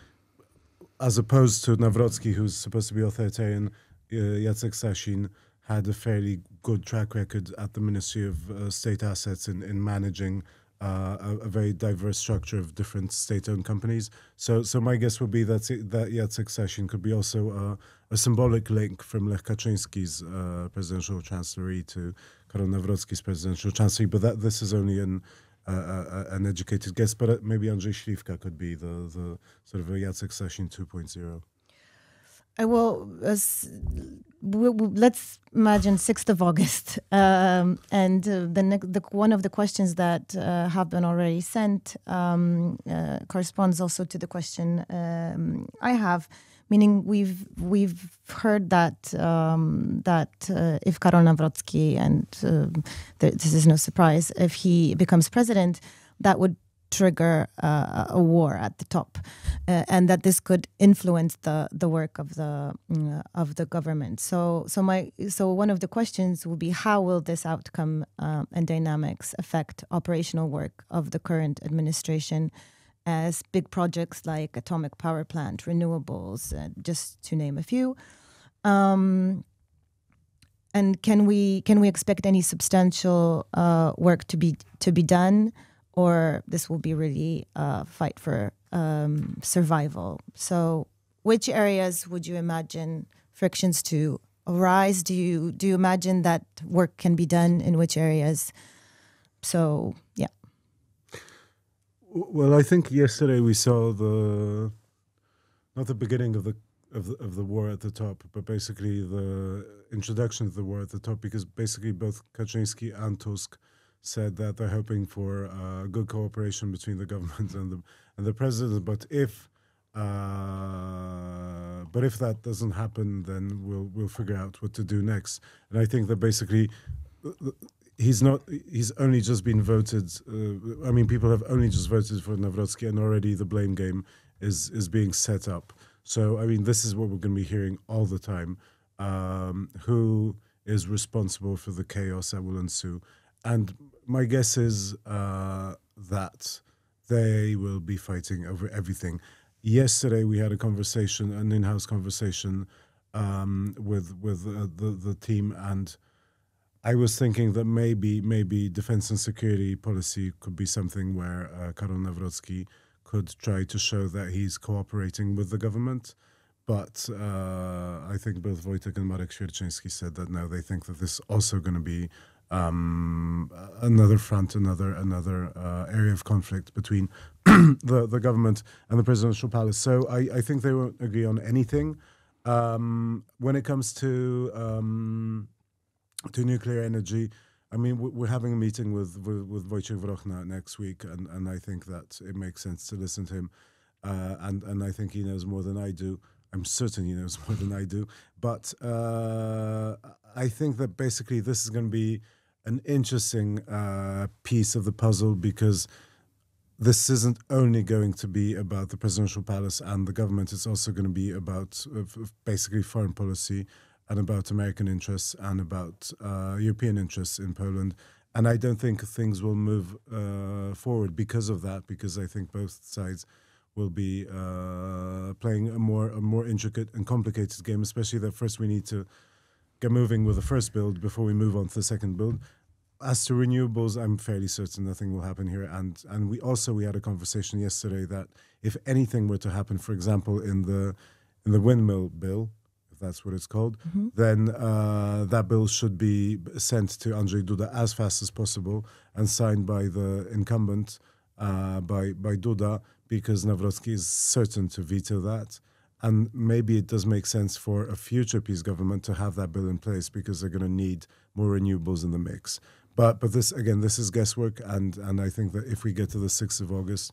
as opposed to Nawrocki, who's supposed to be authoritarian, Jacek Sasin had a fairly good track record at the Ministry of State Assets in managing a very diverse structure of different state-owned companies. So my guess would be that Jacek Sasin could be also a symbolic link from Lech Kaczyński's presidential chancellery to Karol Nawrocki's presidential chancellery. But this is only an educated guess. But maybe Andrzej Śliwka could be the sort of a Jacek Sasin 2.0. Well, let's imagine 6th of August, and one of the questions that have been already sent corresponds also to the question I have, meaning we've heard that if Karol Nawrocki, and this is no surprise, if he becomes president, that would trigger a war at the top, and that this could influence the work of the government. So one of the questions will be, how will this outcome and dynamics affect operational work of the current administration, as big projects like atomic power plant, renewables, just to name a few. And can we expect any substantial work to be done? Or this will be really a fight for survival. So which areas would you imagine frictions to arise? Do you imagine that work can be done in which areas? So, yeah. Well, I think yesterday we saw not the beginning of the war at the top, but basically the introduction of the war at the top, because basically both Kaczyński and Tusk said that they're hoping for good cooperation between the government and the president. But if that doesn't happen, then we'll figure out what to do next. And I think that basically he's only just been voted. People have only just voted for Nawrocki, and already the blame game is being set up. So this is what we're going to be hearing all the time. Who is responsible for the chaos that will ensue? And my guess is that they will be fighting over everything. Yesterday we had an in-house conversation with the team, and I was thinking that maybe defense and security policy could be something where Karol Nawrocki could try to show that he's cooperating with the government. But I think both Wojciech and Marek Świerczyński said that no, they think that this is also going to be another front, another area of conflict between the government and the presidential palace. So I think they won't agree on anything. When it comes to nuclear energy, we're having a meeting with Wojciech next week, and I think that it makes sense to listen to him. And I think he knows more than I do. I'm certain he knows more than I do. But I think that basically this is going to be an interesting piece of the puzzle, because this isn't only going to be about the presidential palace and the government. It's also going to be about basically foreign policy and about American interests and about European interests in Poland. And I don't think things will move forward because of that, because I think both sides will be playing a more intricate and complicated game, especially that first we need to get moving with the first build before we move on to the second build. As to renewables, I'm fairly certain nothing will happen here. And we had a conversation yesterday that if anything were to happen, for example, in the windmill bill, if that's what it's called, then that bill should be sent to Andrzej Duda as fast as possible and signed by the incumbent, by Duda, because Nawrocki is certain to veto that. And maybe it does make sense for a future PiS government to have that bill in place because they're going to need more renewables in the mix. But this, again, this is guesswork. And I think that if we get to the 6th of August,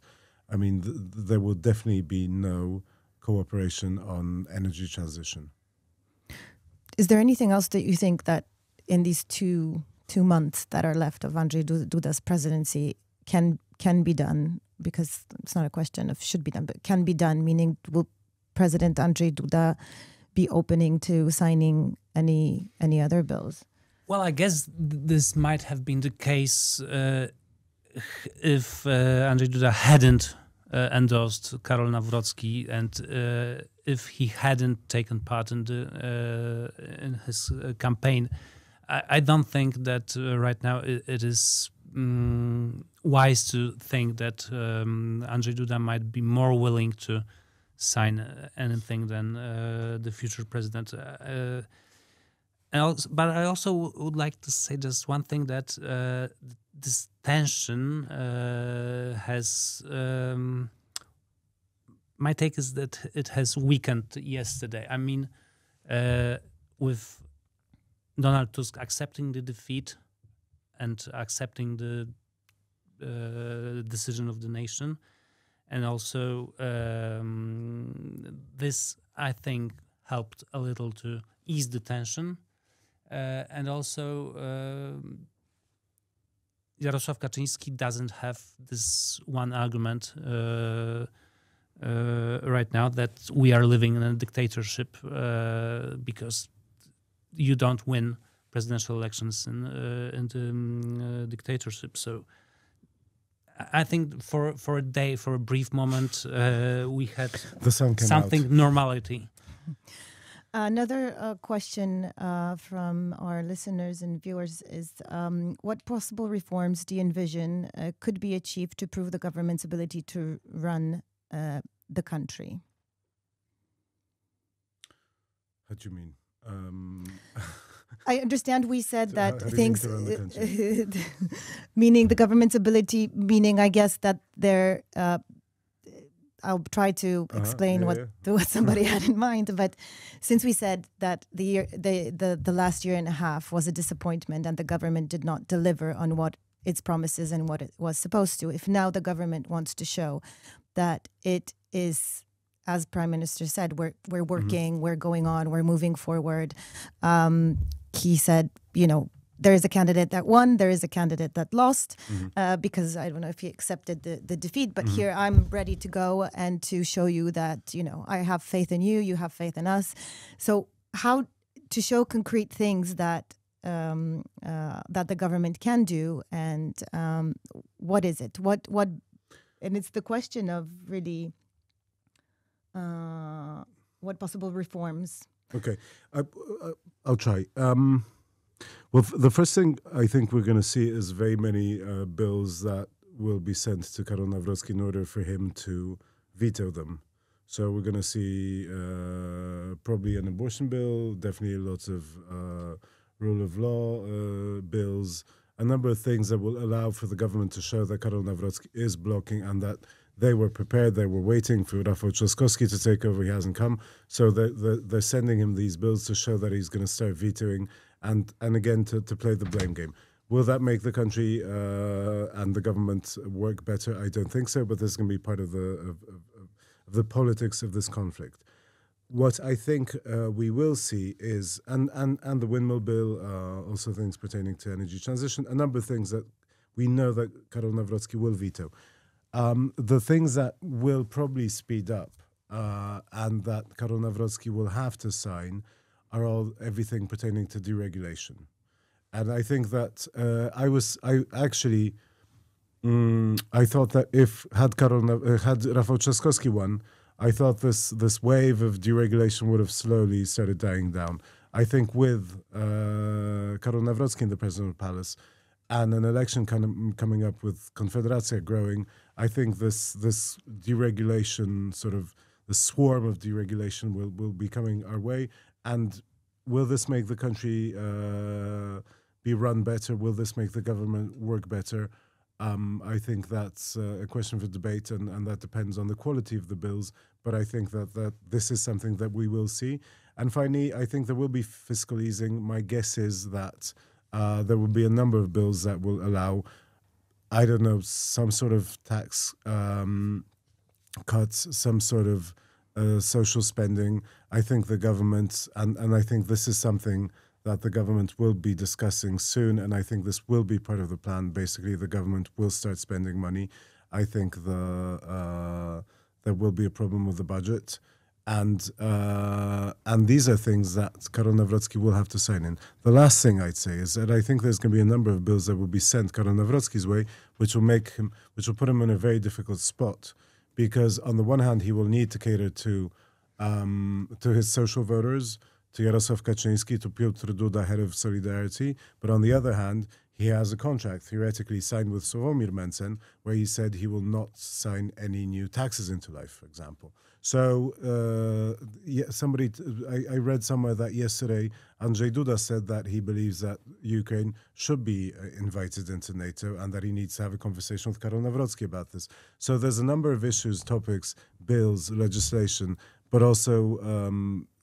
I mean, there will definitely be no cooperation on energy transition. Is there anything else that you think that in these two months that are left of Andrzej Duda's presidency can be done? Because it's not a question of should be done, but can be done, meaning will President Andrzej Duda be opening to signing any other bills? Well, I guess this might have been the case if Andrzej Duda hadn't endorsed Karol Nawrocki and if he hadn't taken part in his campaign. I don't think that right now it is wise to think that Andrzej Duda might be more willing to sign anything than the future president. But I also would like to say just one thing, that this tension has... my take is that it has weakened yesterday. I mean, with Donald Tusk accepting the defeat and accepting the decision of the nation, and also this, I think, helped a little to ease the tension. And also, Jarosław Kaczyński doesn't have this one argument right now that we are living in a dictatorship because you don't win presidential elections in the dictatorship. So I think for a day, for a brief moment, we had something normality. Another question from our listeners and viewers is, what possible reforms do you envision could be achieved to prove the government's ability to run the country? How do you mean? I understand we said that things, meaning the government's ability, meaning I guess that they're... I'll try to explain what somebody had in mind. But since we said that the last year and a half was a disappointment and the government did not deliver on what its promises and what it was supposed to, if now the government wants to show that it is, as Prime Minister said, we're working, we're going on, we're moving forward. He said, there is a candidate that won, there is a candidate that lost, because I don't know if he accepted the defeat, but here I'm ready to go and to show you that, I have faith in you, you have faith in us. So how to show concrete things that that the government can do, and what is it? What? And it's the question of really what possible reforms. Okay, I'll try. Well, the first thing I think we're going to see is very many bills that will be sent to Karol Nawrocki in order for him to veto them. So we're going to see probably an abortion bill, definitely lots of rule of law bills, a number of things that will allow for the government to show that Karol Nawrocki is blocking and that they were prepared, they were waiting for Rafał Trzaskowski to take over, he hasn't come. So they're sending him these bills to show that he's going to start vetoing and again to play the blame game. Will that make the country and the government work better? I don't think so, but this is going to be part of the politics of this conflict. What I think we will see is, and the windmill bill, also things pertaining to energy transition, a number of things that we know that Karol Nawrocki will veto. The things that will probably speed up and that Karol Nawrocki will have to sign are everything pertaining to deregulation. And I think that I thought that had Rafał Trzaskowski won, I thought this wave of deregulation would have slowly started dying down. I think with Karol Nawrocki in the Presidential Palace and an election kind of coming up with Konfederacja growing, I think this deregulation, sort of the swarm of deregulation will be coming our way. And will this make the country be run better? Will this make the government work better? I think that's a question for debate, and that depends on the quality of the bills. But I think that this is something that we will see. And finally, I think there will be fiscal easing. My guess is that there will be a number of bills that will allow, I don't know, some sort of tax cuts, some sort of social spending. I think the government, and I think this is something that the government will be discussing soon, and I think this will be part of the plan. Basically, the government will start spending money. I think there will be a problem with the budget, and these are things that Karol Nawrocki will have to sign in. The last thing I'd say is that I think there's going to be a number of bills that will be sent Karol Nawrocki's way, which will put him in a very difficult spot, because on the one hand he will need to cater to his social voters, to Jarosław Kaczyński, to Piotr Duda, head of Solidarity. But on the other hand, he has a contract theoretically signed with Sławomir Mencen, where he said he will not sign any new taxes into life, for example. So I read somewhere that yesterday Andrzej Duda said that he believes that Ukraine should be invited into NATO and that he needs to have a conversation with Karol Nawrocki about this. So there's a number of issues, topics, bills, legislation, but also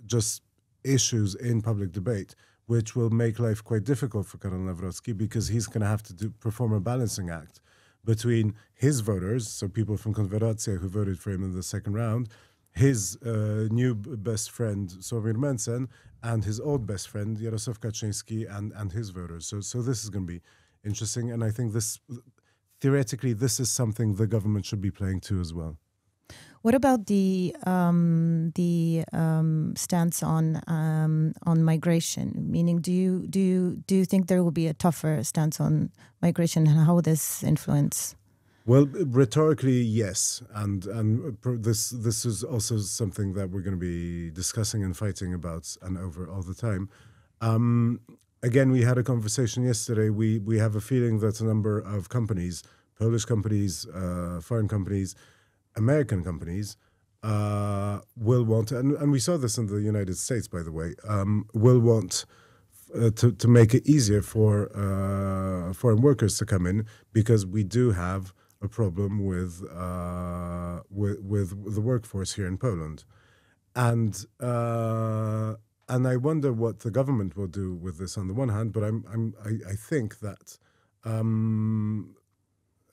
just issues in public debate, which will make life quite difficult for Karol Nawrocki, because he's going to have to perform a balancing act between his voters, so people from Konfederacja who voted for him in the second round, his new best friend Sławomir Mencen, and his old best friend Jarosław Kaczyński and his voters. So this is going to be interesting, and I think theoretically this is something the government should be playing to as well. What about the stance on migration? Meaning, do you think there will be a tougher stance on migration, and how will this influence? Well, rhetorically, yes, and this is also something that we're going to be discussing and fighting about and over all the time. Again, we had a conversation yesterday. We have a feeling that a number of companies, Polish companies, foreign companies, American companies will want, and we saw this in the United States, by the way, will want to make it easier for foreign workers to come in, because we do have a problem with the workforce here in Poland, and I wonder what the government will do with this on the one hand, but I think that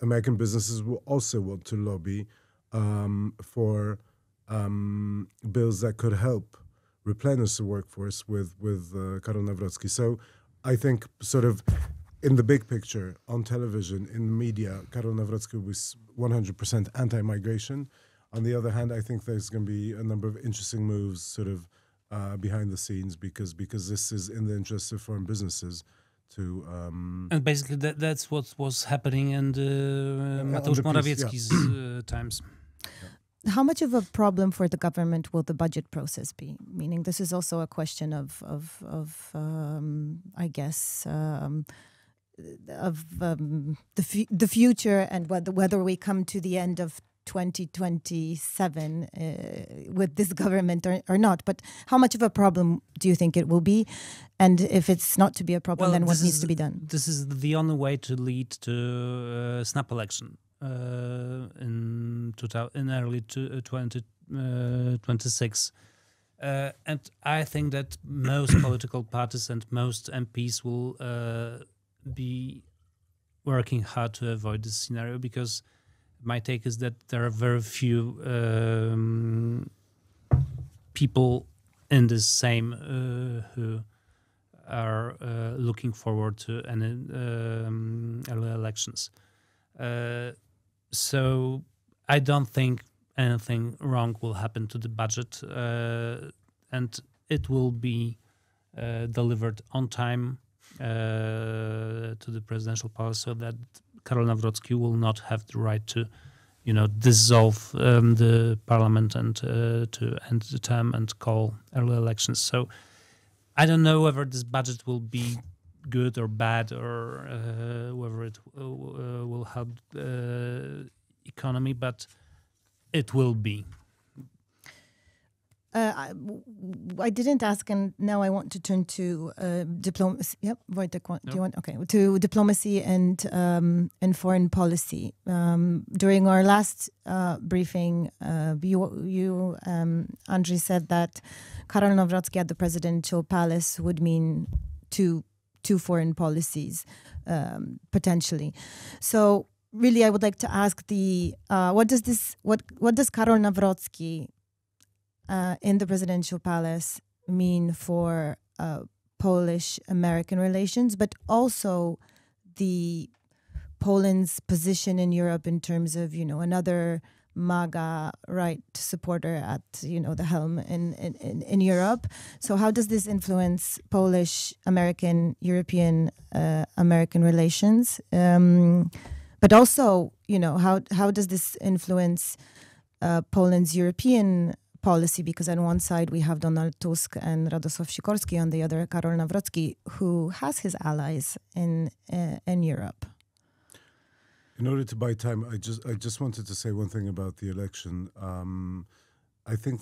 American businesses will also want to lobby for bills that could help replenish the workforce with Karol Nawrocki. So I think sort of in the big picture, on television, in the media, Karol Nawrocki was 100% anti-migration. On the other hand, I think there's going to be a number of interesting moves sort of behind the scenes, because this is in the interest of foreign businesses. And basically that's what was happening in Mateusz Morawiecki's times. How much of a problem for the government will the budget process be? Meaning, this is also a question of I guess, the future, and whether we come to the end of 2027 with this government or not. But how much of a problem do you think it will be? And if it's not to be a problem, then what needs to be done? This is the only way to lead to snap election in early 2026. And I think that most political parties and most MPs will be working hard to avoid this scenario, because my take is that there are very few people in the same who are looking forward to any early elections. So I don't think anything wrong will happen to the budget, and it will be delivered on time to the presidential palace, so that Karol Nawrocki will not have the right to, dissolve the parliament and to end the term and call early elections. So I don't know whether this budget will be good or bad, or whether it will help the economy, but it will be. I didn't ask, and now I want to turn to diplomacy. Yep, Wojtek, do you want? Okay, to diplomacy and foreign policy. During our last briefing, you Andrzej, said that Karol Nawrocki at the presidential palace would mean two foreign policies, potentially. So, really, I would like to ask what does Karol Nawrocki in the presidential palace mean for Polish-American relations, but also the Poland's position in Europe in terms of, another MAGA right supporter at, the helm in Europe. So how does this influence Polish-American, European American relations? But also, how does this influence Poland's European policy? Because on one side we have Donald Tusk and Radosław Sikorski, on the other Karol Nawrocki, who has his allies in Europe. In order to buy time, I just wanted to say one thing about the election. I think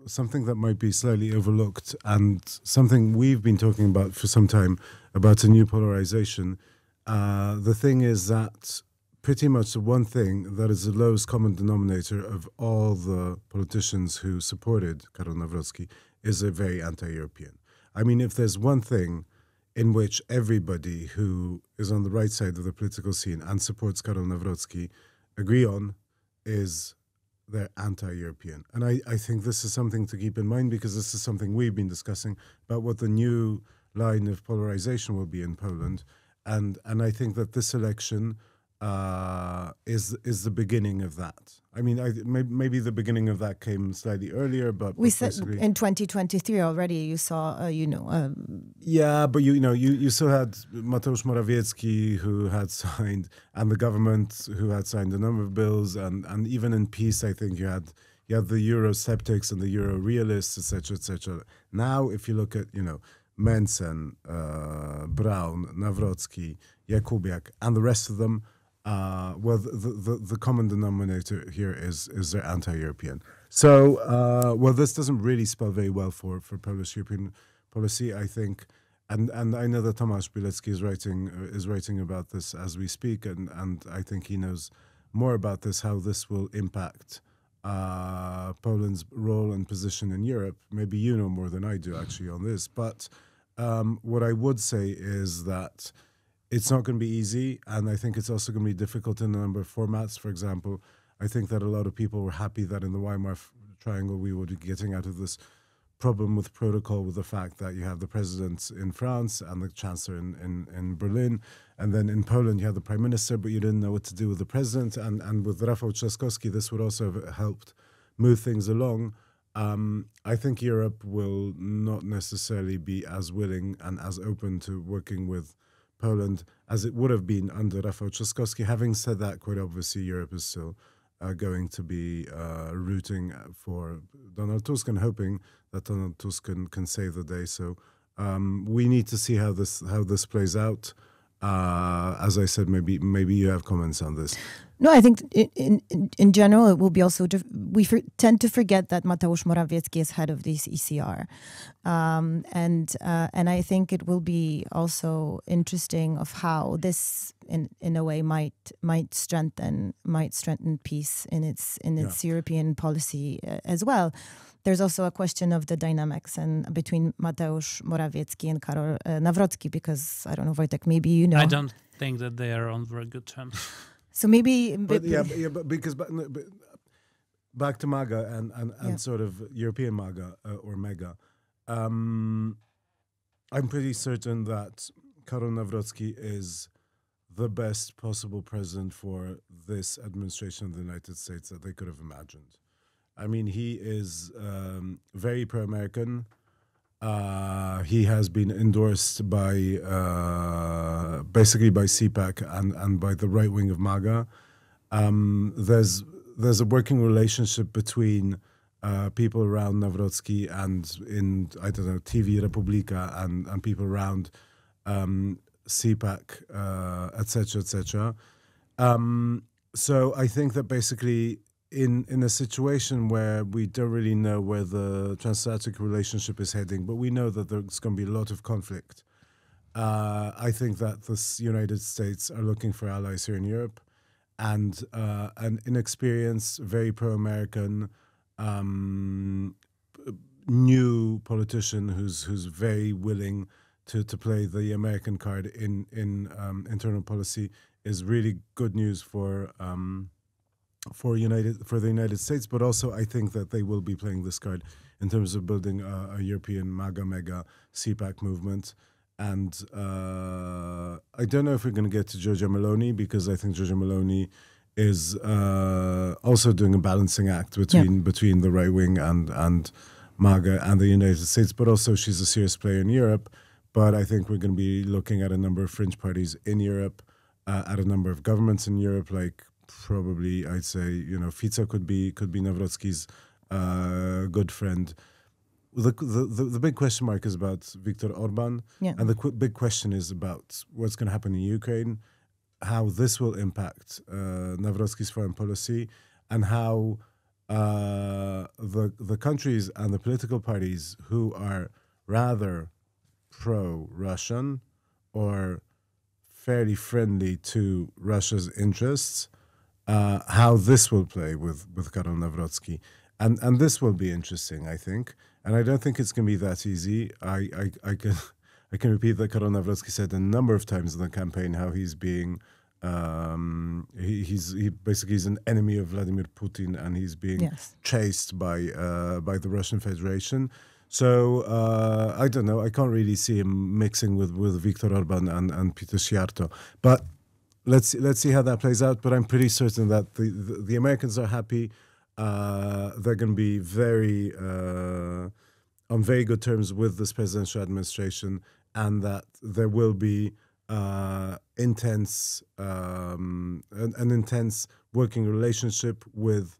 something that might be slightly overlooked, and something we've been talking about for some time, about a new polarization. The thing is that pretty much the one thing that is the lowest common denominator of all the politicians who supported Karol Nawrocki is a very anti-European. I mean, if there's one thing in which everybody who is on the right side of the political scene and supports Karol Nawrocki agree on, is they're anti-European. And I think this is something to keep in mind, because this is something we've been discussing about what the new line of polarization will be in Poland. And I think that this election is the beginning of that. I mean, maybe the beginning of that came slightly earlier, but we said in 2023 already. You saw, yeah, but you still had Mateusz Morawiecki, who had signed, and the government who had signed a number of bills, and even in peace, I think you had the Eurosceptics and the Euro realists, etc., etc. Now, if you look at Mencen, Braun, Nawrocki, Jakubiak, and the rest of them, well, the common denominator here is they're anti-European. So, well, this doesn't really spell very well for Polish European policy, I think. And I know that Tomasz Bilecki is writing about this as we speak, and I think he knows more about this, how this will impact Poland's role and position in Europe. Maybe you know more than I do, actually, on this. But what I would say is that it's not going to be easy, and I think it's also going to be difficult in a number of formats. For example, I think that a lot of people were happy that in the Weimar Triangle we would be getting out of this problem with protocol, with the fact that you have the president in France and the chancellor in Berlin, and then in Poland you have the prime minister, but you didn't know what to do with the president. And with Rafał Trzaskowski, this would also have helped move things along. I think Europe will not necessarily be as willing and as open to working with Poland as it would have been under Rafał Trzaskowski. Having said that, quite obviously, Europe is still going to be rooting for Donald Tusk and hoping that Donald Tusk can save the day. So we need to see how this plays out. As I said, maybe you have comments on this. No, I think in general it will be also. We tend to forget that Mateusz Morawiecki is head of this ECR, and I think it will be also interesting of how this, in a way, might strengthen peace in its European policy as well. There's also a question of the dynamics and between Mateusz Morawiecki and Karol Nawrocki, because I don't know, Wojtek, maybe you know. I don't think that they are on very good terms. So maybe, but back to MAGA and sort of European MAGA or MEGA. I'm pretty certain that Karol Nawrocki is the best possible president for this administration of the United States that they could have imagined. I mean, he is very pro-American. He has been endorsed by basically by CPAC and by the right wing of MAGA. There's a working relationship between people around Nawrocki and in, I don't know, TV Republika and people around CPAC, etc., etc. So I think that basically in a situation where we don't really know where the transatlantic relationship is heading, but we know that there's going to be a lot of conflict, I think that the United States are looking for allies here in Europe, and an inexperienced, very pro-American new politician who's very willing to play the American card in internal policy is really good news for the United States. But also, I think that they will be playing this card in terms of building a European MAGA mega CPAC movement. And I don't know if we're going to get to Giorgia Meloni, because I think Giorgia Meloni is also doing a balancing act between the right wing and MAGA and the United States, but also she's a serious player in Europe. But I think we're going to be looking at a number of fringe parties in Europe, at a number of governments in Europe, like probably I'd say, Fico could be Nawrocki's good friend. The big question mark is about Viktor Orban, and the big question is about what's going to happen in Ukraine, how this will impact Nawrocki's foreign policy, and how the countries and the political parties who are rather pro-Russian or fairly friendly to Russia's interests, how this will play with Karol Nawrocki. And this will be interesting, I think. And I don't think it's going to be that easy. I can repeat that Karol Nawrocki said a number of times in the campaign how he's being he basically is an enemy of Vladimir Putin, and he's being chased by the Russian Federation. So I don't know. I can't really see him mixing with Viktor Orban and Peter Sciarto. But let's see how that plays out. But I'm pretty certain that the Americans are happy. They're going to be on very good terms with this presidential administration, and that there will be an intense working relationship with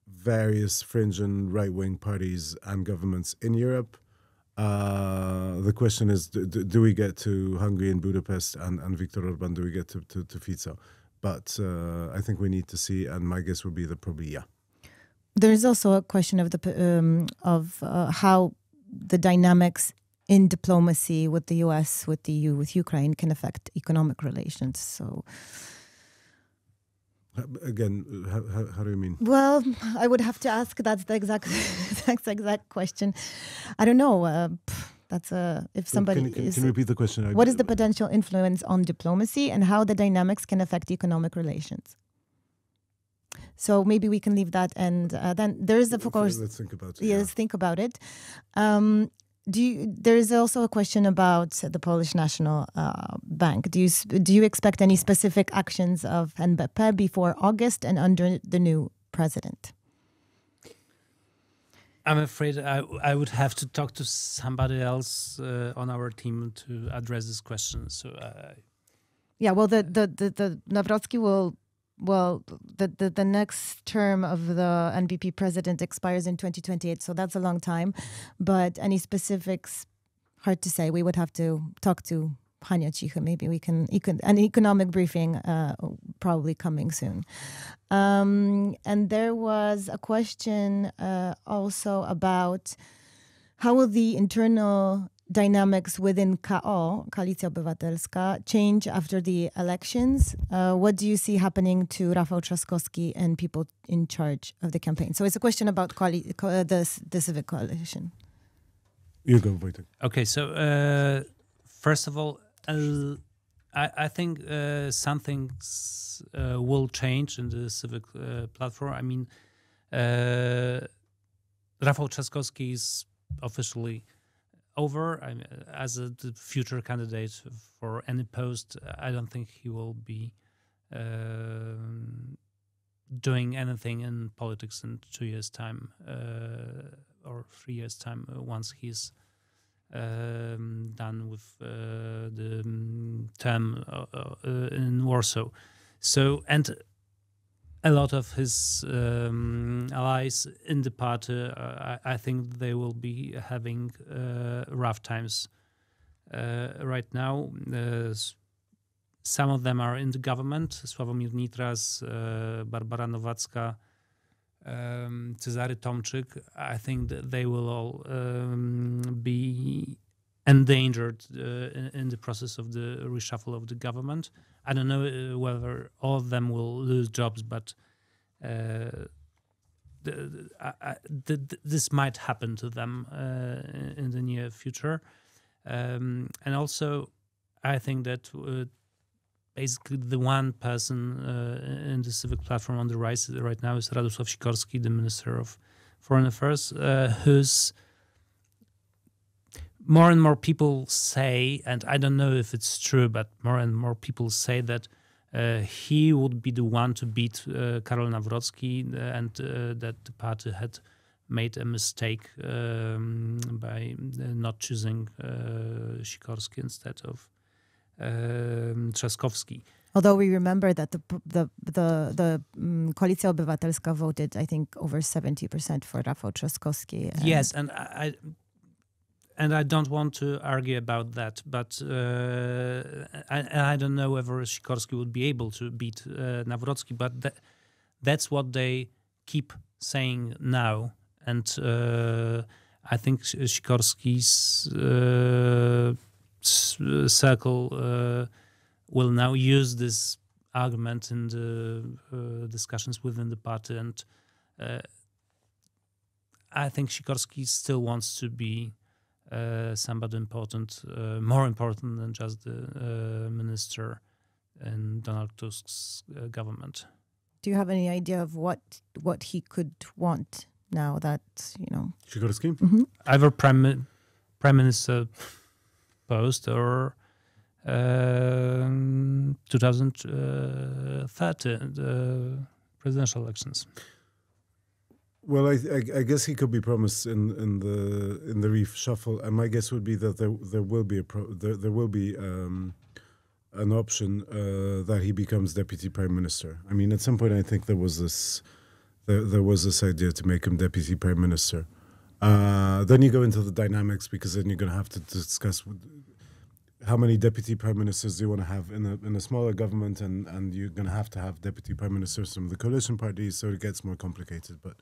various fringe and right-wing parties and governments in Europe. The question is, do we get to Hungary and Budapest and Viktor Orban? Do we get to Fico? But I think we need to see, and my guess would be that probably yeah. There is also a question of how the dynamics in diplomacy with the US, with the EU, with Ukraine can affect economic relations. So, again, how do you mean? Well, I would have to ask. That's the exact question. I don't know. That's if somebody can you repeat the question? What is the potential influence on diplomacy and how the dynamics can affect economic relations? So maybe we can leave that, and then there is, of course. Let's think about it. Yes, think about it. There is also a question about the Polish National Bank. Do you expect any specific actions of NBP before August and under the new president? I'm afraid I would have to talk to somebody else on our team to address this question. So, well, the Nawrocki will. Well, the next term of the NBP president expires in 2028, so that's a long time. But any specifics, hard to say. We would have to talk to Hania Cichy. Maybe we can an economic briefing probably coming soon. And there was a question also about how will the internal dynamics within KO, Koalicja Obywatelska, change after the elections? What do you see happening to Rafał Trzaskowski and people in charge of the campaign? So it's a question about the civic coalition. You go, Wojciech. Okay, so first of all, I think some things will change in the civic platform. I mean, Rafał Trzaskowski is officially over. As the future candidate for any post, I don't think he will be doing anything in politics in 2 years' time or 3 years' time once he's done with the term in Warsaw. So, and a lot of his allies in the party, I think they will be having rough times right now. Some of them are in the government: Sławomir Nitras, Barbara Nowacka, Cezary Tomczyk. I think that they will all be endangered in the process of the reshuffle of the government. I don't know whether all of them will lose jobs, but this might happen to them in the near future. And also, I think that basically the one person in the civic platform on the rise right now is Radosław Sikorski, the Minister of Foreign Affairs, who's more and more people say, and I don't know if it's true, but more and more people say that he would be the one to beat Karol Nawrocki, and that the party had made a mistake by not choosing Sikorski instead of Trzaskowski. Although we remember that the Koalicja Obywatelska voted, I think, over 70% for Rafał Trzaskowski. Yes, and I don't want to argue about that, but I don't know whether Sikorski would be able to beat Nawrocki, but that's what they keep saying now. And I think Sikorski's circle will now use this argument in the discussions within the party. And I think Sikorski still wants to be somebody important, more important than just the minister in Donald Tusk's government. Do you have any idea of what he could want now that, Sikorski? Mm-hmm. Either prime minister post or 2030 presidential elections. Well, I guess he could be promised in the reshuffle, and my guess would be that there will be an option that he becomes deputy prime minister. I mean, at some point, I think there was this idea to make him deputy prime minister. Then you go into the dynamics, because then you're going to have to discuss how many deputy prime ministers do you want to have in a smaller government, and you're going to have deputy prime ministers from the coalition parties, so it gets more complicated. But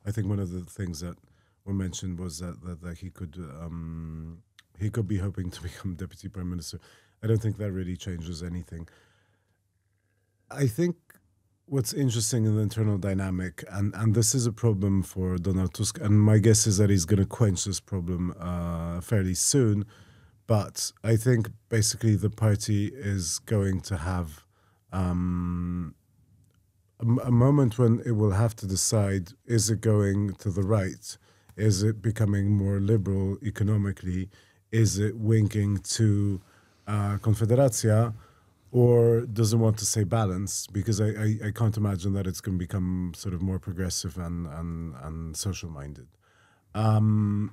I think one of the things that were mentioned was that he could be hoping to become deputy prime minister. I don't think that really changes anything. I think what's interesting in the internal dynamic, and this is a problem for Donald Tusk, and my guess is that he's going to quench this problem fairly soon. But I think basically the party is going to have a moment when it will have to decide, is it going to the right? Is it becoming more liberal economically? Is it winking to Konfederacja? Or does it want to say balanced? Because I can't imagine that it's going to become sort of more progressive and social-minded. And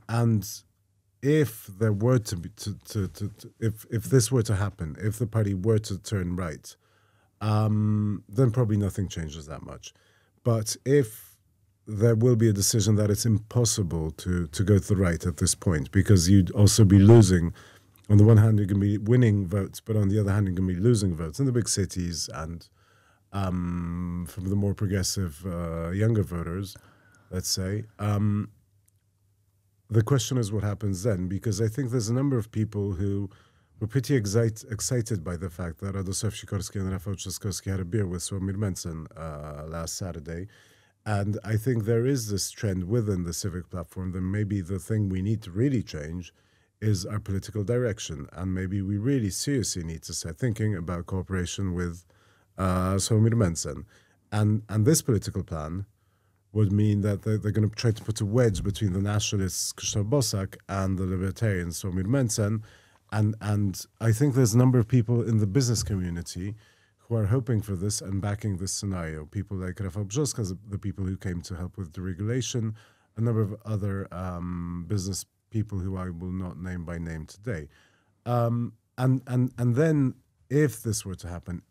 if there were to be if this were to happen, if the party were to turn right, then probably nothing changes that much. But if there will be a decision that it's impossible to go to the right at this point, because you'd also be losing. On the one hand, you're going to be winning votes, but on the other hand, you're going to be losing votes in the big cities and from the more progressive younger voters, let's say. The question is what happens then, because I think there's a number of people who were pretty excited by the fact that Radosław Sikorski and Rafał Trzaskowski had a beer with Sławomir Mencen last Saturday. And I think there is this trend within the civic platform that maybe the thing we need to really change is our political direction. And maybe we really seriously need to start thinking about cooperation with Sławomir Mencen. And this political plan would mean that they're going to try to put a wedge between the nationalists, Krzysztof Bosak, and the libertarians, Sławomir Mencen. And I think there's a number of people in the business community who are hoping for this and backing this scenario. People like Rafał Brzoska, the people who came to help with deregulation, a number of other business people who I will not name by name today. And then if this were to happen,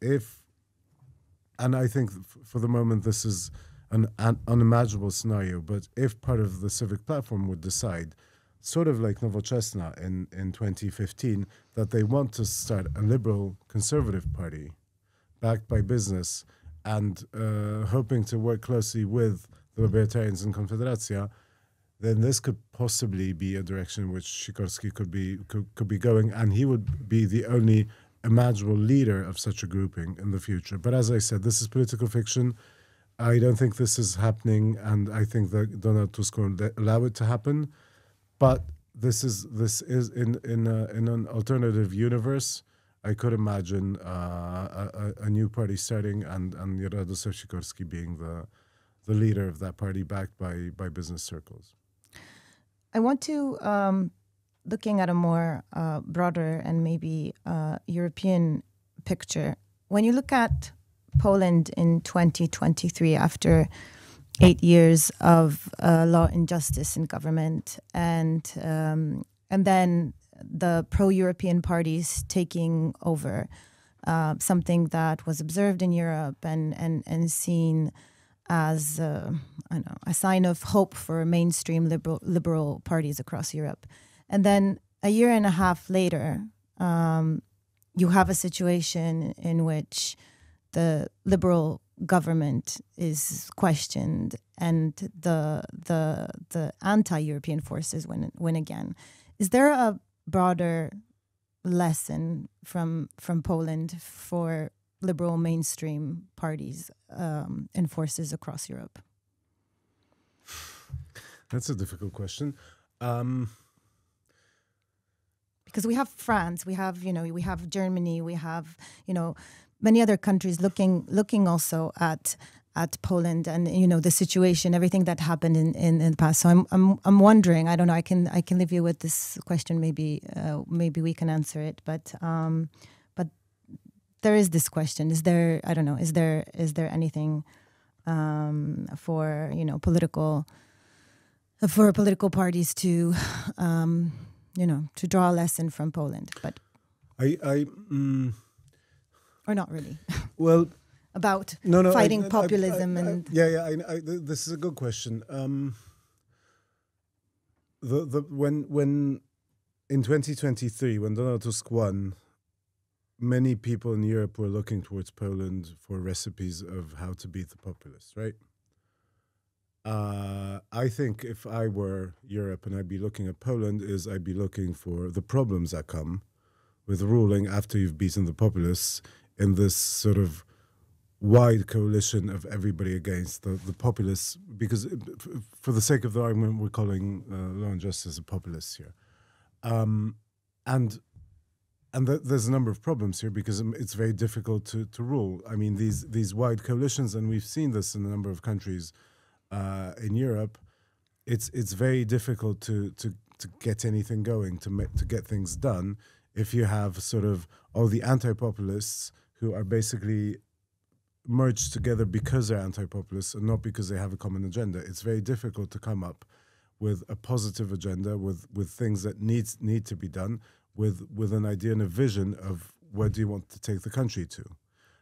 and I think for the moment this is an unimaginable scenario, but if part of the civic platform would decide sort of like Nowoczesna in 2015, that they want to start a liberal conservative party backed by business and hoping to work closely with the Libertarians and Konfederacja, then this could possibly be a direction in which Sikorski could be going, and he would be the only imaginable leader of such a grouping in the future. But as I said, this is political fiction. I don't think this is happening, and I think that Donald Tusk won't allow it to happen. But this is in an alternative universe. I could imagine a new party starting, and Radosław Sikorski being the leader of that party, backed by business circles. I want to, looking at a more broader and maybe European picture. When you look at Poland in 2023, after 8 years of law and justice in government, and then the pro-European parties taking over, something that was observed in Europe and seen as a sign of hope for mainstream liberal parties across Europe. And then a year and a half later, you have a situation in which the liberal government is questioned and the anti-European forces win again. Is there a broader lesson from Poland for liberal mainstream parties and forces across Europe? That's a difficult question. Because we have France, we have Germany, we have many other countries looking also at Poland and the situation, everything that happened in the past. So I'm wondering. I don't know. I can leave you with this question. Maybe we can answer it. But there is this question. Is there? I don't know. Is there anything for political parties to to draw a lesson from Poland? But or not really. Well, about no, fighting populism and this is a good question. When in 2023, when Donald Tusk won, many people in Europe were looking towards Poland for recipes of how to beat the populists, right? I think if I were Europe and I'd be looking at Poland, I'd be looking for the problems that come with ruling after you've beaten the populists in this sort of wide coalition of everybody against the populists, because for the sake of the argument, we're calling law and justice a populist here. And there's a number of problems here because it's very difficult to rule. I mean, these wide coalitions, and we've seen this in a number of countries in Europe, it's very difficult to get anything going, to get things done, if you have sort of all the anti-populists who are basically merged together because they're anti-populists and not because they have a common agenda. It's very difficult to come up with a positive agenda, with things that need to be done, with an idea and a vision of where do you want to take the country to.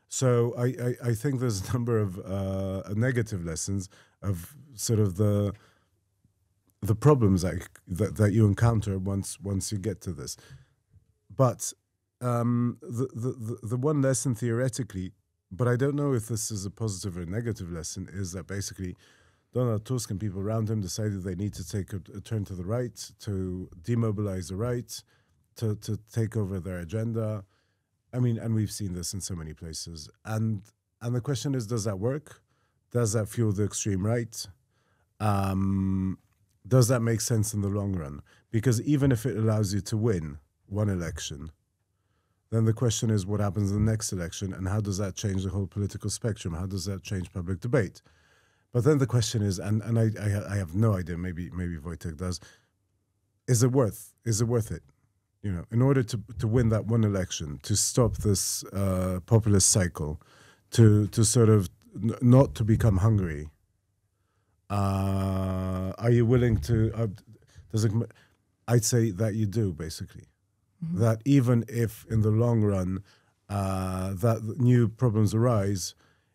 So I think there's a number of negative lessons of sort of the problems that you encounter once you get to this. But the one lesson theoretically, but I don't know if this is a positive or negative lesson, is that basically Donald Tusk and people around him decided they need to take a turn to the right, to demobilize the right, to take over their agenda. I mean, and we've seen this in so many places. And the question is, does that work? Does that fuel the extreme right? Does that make sense in the long run? Because even if it allows you to win one election, then the question is what happens in the next election, and how does that change the whole political spectrum? How does that change public debate? But then the question is, and I have no idea, maybe Wojciech does, is it worth it? You know, in order to win that one election, to stop this populist cycle, to sort of not to become Hungary, are you willing to, I'd say that you do, basically. Mm-hmm. That even if in the long run that new problems arise,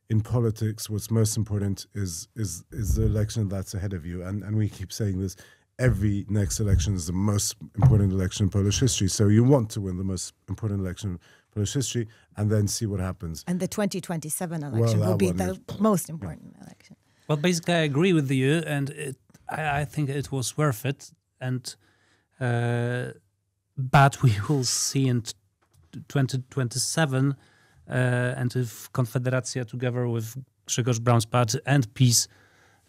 in politics what's most important is the election that's ahead of you. And we keep saying this, every next election is the most important election in Polish history. So you want to win the most important election in Polish history and then see what happens. And the 2027 election will be the most important election. Well, basically, I agree with you, and I think it was worth it. And but we will see in 2027, and if Konfederacja, together with Grzegorz Braun's party and PiS,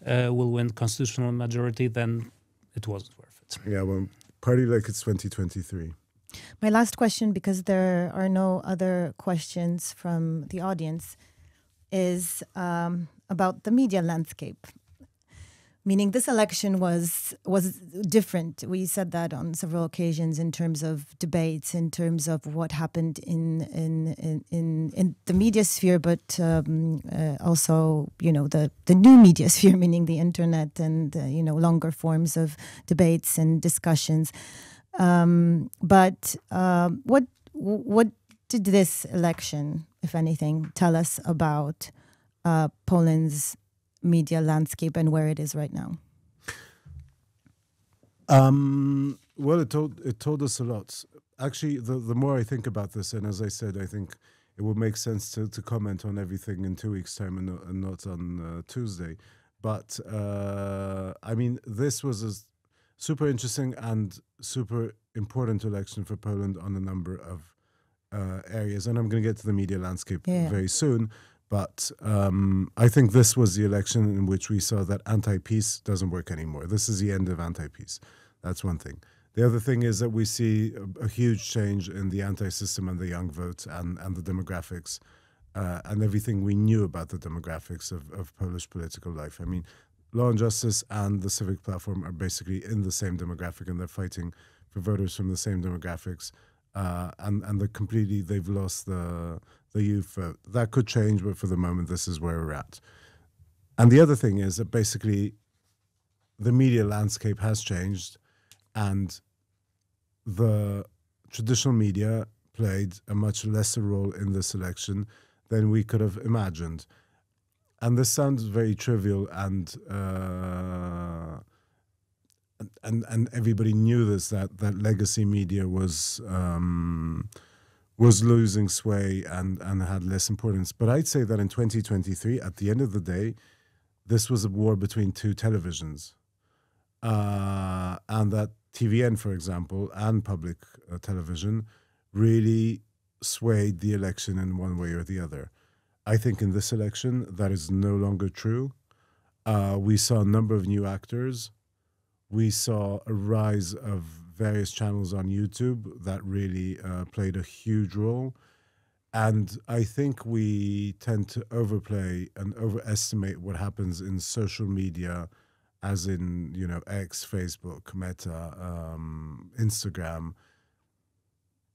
will win constitutional majority, then it wasn't worth it. Yeah, well, party like it's 2023. My last question, because there are no other questions from the audience, is about the media landscape. Meaning this election was different. We said that on several occasions in terms of debates, in terms of what happened in the media sphere, but also, the new media sphere, meaning the internet and, longer forms of debates and discussions. But what did this election, if anything, tell us about Poland's media landscape and where it is right now? Well, it told us a lot. Actually, the more I think about this, and as I said, I think it would make sense to comment on everything in 2 weeks' time and not on Tuesday. But I mean, this was a super interesting and super important election for Poland on a number of areas, and I'm going to get to the media landscape very soon. But I think this was the election in which we saw that anti-peace doesn't work anymore. This is the end of anti-peace. That's one thing. The other thing is that we see a huge change in the anti-system and the young vote and the demographics and everything we knew about the demographics of Polish political life. I mean, Law and Justice and the Civic Platform are basically in the same demographic, and they're fighting for voters from the same demographics. And they've lost the youth vote. That could change, but for the moment, this is where we're at. And the other thing is that basically the media landscape has changed, and the traditional media played a much lesser role in this election than we could have imagined. And this sounds very trivial, and everybody knew this, that legacy media was losing sway and had less importance. But I'd say that in 2023, at the end of the day, this was a war between two televisions. And that TVN, for example, and public television really swayed the election in one way or the other. I think in this election, that is no longer true. We saw a number of new actors. We saw a rise of various channels on YouTube that really played a huge role. And I think we tend to overplay and overestimate what happens in social media, as in, X, Facebook, Meta, Instagram,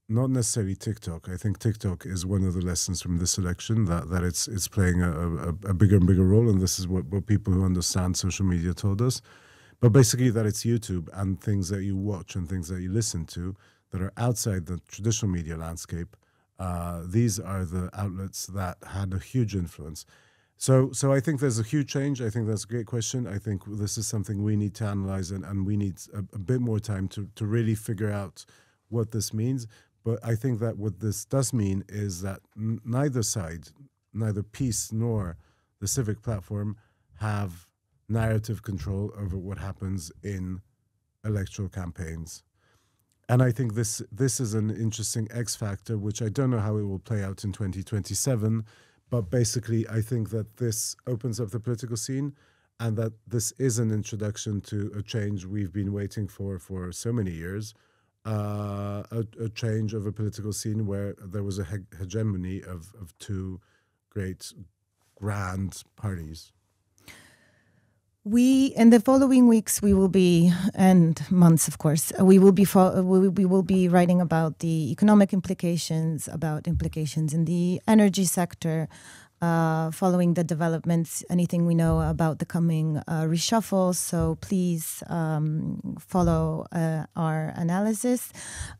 not necessarily TikTok. I think TikTok is one of the lessons from this election, that it's playing a bigger and bigger role, and this is what people who understand social media told us. But basically that it's YouTube and things that you watch and things that you listen to that are outside the traditional media landscape. These are the outlets that had a huge influence. So I think there's a huge change. I think that's a great question. I think this is something we need to analyze, and we need a bit more time to really figure out what this means. But I think that what this does mean is that neither side, neither PiS nor the Civic Platform, have narrative control over what happens in electoral campaigns. And I think this is an interesting X factor, which I don't know how it will play out in 2027. But basically, I think that this opens up the political scene, and that this is an introduction to a change we've been waiting for so many years, a change of a political scene where there was a hegemony of two great grand parties. In the following weeks, and months, of course, we will be writing about the economic implications, about implications in the energy sector, following the developments, anything we know about the coming reshuffle. So please follow our analysis.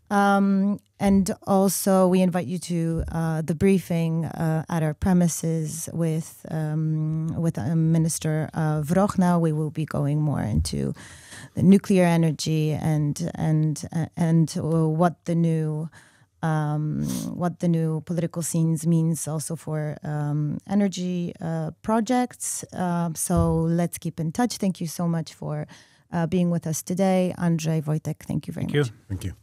And also we invite you to the briefing at our premises with Minister Wrochna. We will be going more into the nuclear energy and what the new political scenes means also for energy projects. So let's keep in touch. Thank you so much for being with us today. Andrzej, Wojciech, thank you very much. Thank you.